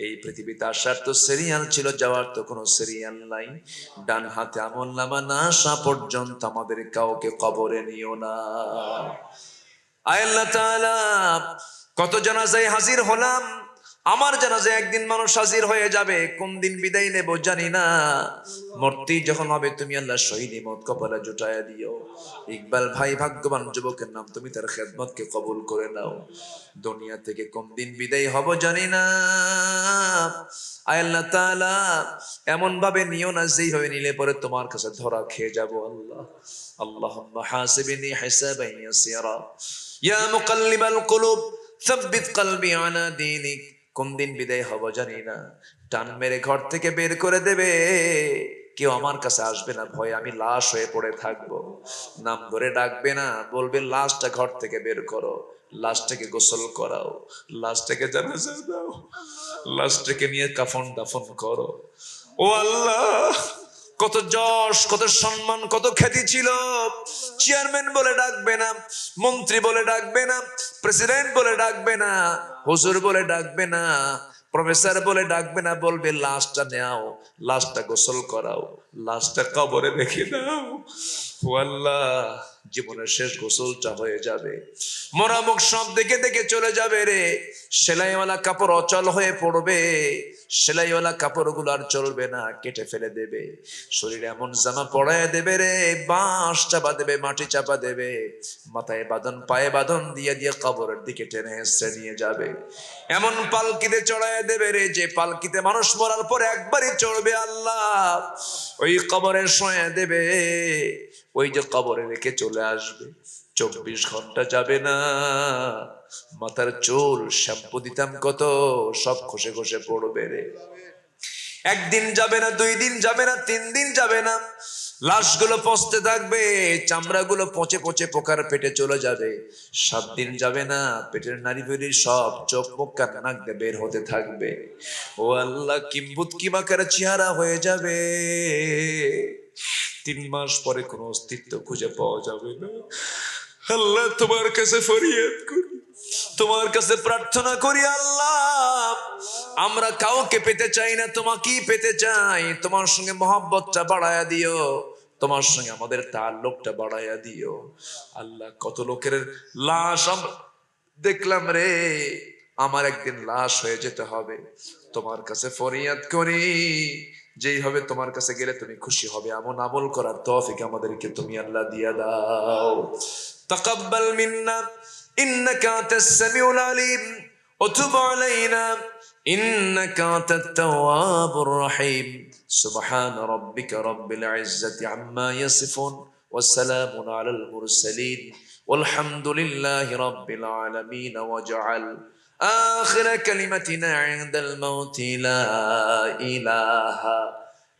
এই পৃথিবীতে আসার তো সিরিয়াল ছিল, যাওয়ার তো কোনো সিরিয়াল নাই। ডান হাতে আমলনামা না আসা পর্যন্ত আমাদের কাউকে কবরে নিও না। আয় আল্লাহ তাআলা কত জানাজায় হাজির হলাম, আমার জানাজায় একদিন মানুষ হাজির হয়ে যাবে, কোন দিন বিদায় নেব জানি না। মূর্তি যখন হবে তুমি আল্লাহ শহীদি মত কপালে জুটায়া দিও। ইকবাল ভাই ভাগ্যবান যুবকের নাম, তুমি তার খেদমতকে কবুল করে নাও। দুনিয়া থেকে কোন দিন বিদায় হব জানি না। আয় আল্লাহ তাআলা এমন ভাবে নিও না যেইভাবে নিলে পরে তোমার কাছে ধরা খেয়ে যাব। আল্লাহ আল্লাহুম্মা হাসিবনি হিসাবান ইয়াসিরা ইয়া মুকাল্লিবাল কুলুব সাব্বিত কলবি আলা দীনিক। কোন দিন বিদায় হব জানি না। টান মেরে ঘর থেকে বের করে দেবে, কেউ আমার কাছে আসবে না, ভয়ে আমি লাশ হয়ে পড়ে থাকবো। নাম ধরে ডাকবে না, বলবে লাশটা ঘর থেকে বের করো, লাশটাকে গোসল করাও, লাশটাকে জানাজা দাও, লাশটাকে নিয়ে কাফন দাফন করো। ও আল্লাহ, কত যশ, কত সম্মান, কত খ্যাতি ছিল। চেয়ারম্যান বলে ডাকবে না, মন্ত্রী বলে ডাকবে না, প্রেসিডেন্ট বলে ডাকবে না, হুজুর বলে ডাকবে না, প্রফেসর বলে ডাকবে না, বলবে লাশটা নেও, লাশটা গোসল করাও, লাশটা কবরে রেখে দাও। ও আল্লাহ, জীবনের শেষ গোসলটা হয়ে যাবে, মরা মুখ সব দেখে দেখে চলে যাবে রে। সেলাইওয়ালা কাপড় অচল হয়ে পড়বে, সেলাইওয়ালা কাপড়গুলো আর চলবে না, কেটে ফেলে দেবে। শরীরে এমন জামা পরায় দেবে রে, বাঁশ চাপা দেবে, মাটি চাপা দেবে, মাথায় বাঁধন পায়ে বাঁধন দিয়ে দিয়ে কবরের দিকে টেনে হেসড়ে নিয়ে যাবে। এমন পালকিতে চড়ায় দেবে রে, যে পালকিতে মানুষ মরার পর একবারই চড়বে আল্লাহ। ওই কবরে শোয়া দেবে, ওই যে কবরে রেখে চলে আসবে। 24 ঘন্টা যাবে না, মাথার চুল শ্যাম্পু দিতাম কত, সব খসে খসে পড়বে রে। একদিন যাবে না, 2 দিন যাবে না, 3 দিন যাবে না, লাশগুলো পচতে থাকবে, চামড়াগুলো পচে পচে পোকার পেটে চলে যাবে। 7 দিন যাবে না, পেটের নাড়ি ভুঁড়ি সব চোখ মুখ কান নাক দিয়ে বের হতে থাকবে। ও আল্লাহ, কিম্বুত কিমাকার চেহারা হয়ে যাবে। 3 মাস পরে কোনো অস্তিত্ব খুঁজে পাওয়া যাবে না। আল্লাহ, তোমার কাছে ফরিয়াদ করি, তোমার কাছে প্রার্থনা করি আল্লাহ, আমরা কাউকে পেতে চাই না, তোমাকেই পেতে চাই। তোমার সঙ্গে মহব্বতটা বাড়ায়া দিও, তোমার সঙ্গে আমাদের তাল্লুকটা বাড়ায়া দিও। আল্লাহ, কত লোকের লাশ আমরা দেখলাম রে, আমার একদিন লাশ হয়ে যেতে হবে। তোমার কাছে ফরিয়াদ করি, যেই হবে তোমার কাছে গেলে তুমি খুশি হবে, এমন আমল করার তৌফিক আমাদেরকে তুমি আল্লাহ দিয়া দাও। তাকাব্বাল মিন্না ইন্নাকা আনতাস সামিউল আলিম ওয়া তুব আলাইনা ইন্নাকা আনতাত তাওয়াবুর রহিম। সুবহান রাব্বিকা রাব্বিল ইজ্জাতি আম্মা ইয়াসিফুন ওয়া সালামুন আলাল মুরসালিন ওয়ালহামদুলিল্লাহি রাব্বিল আলামিন। ওয়াজআল آخر كلمتنا عند الموت لا إله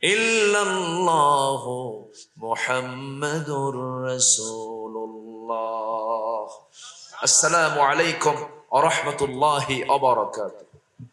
إلا الله محمد رسول الله. السلام عليكم ورحمة الله وبركاته.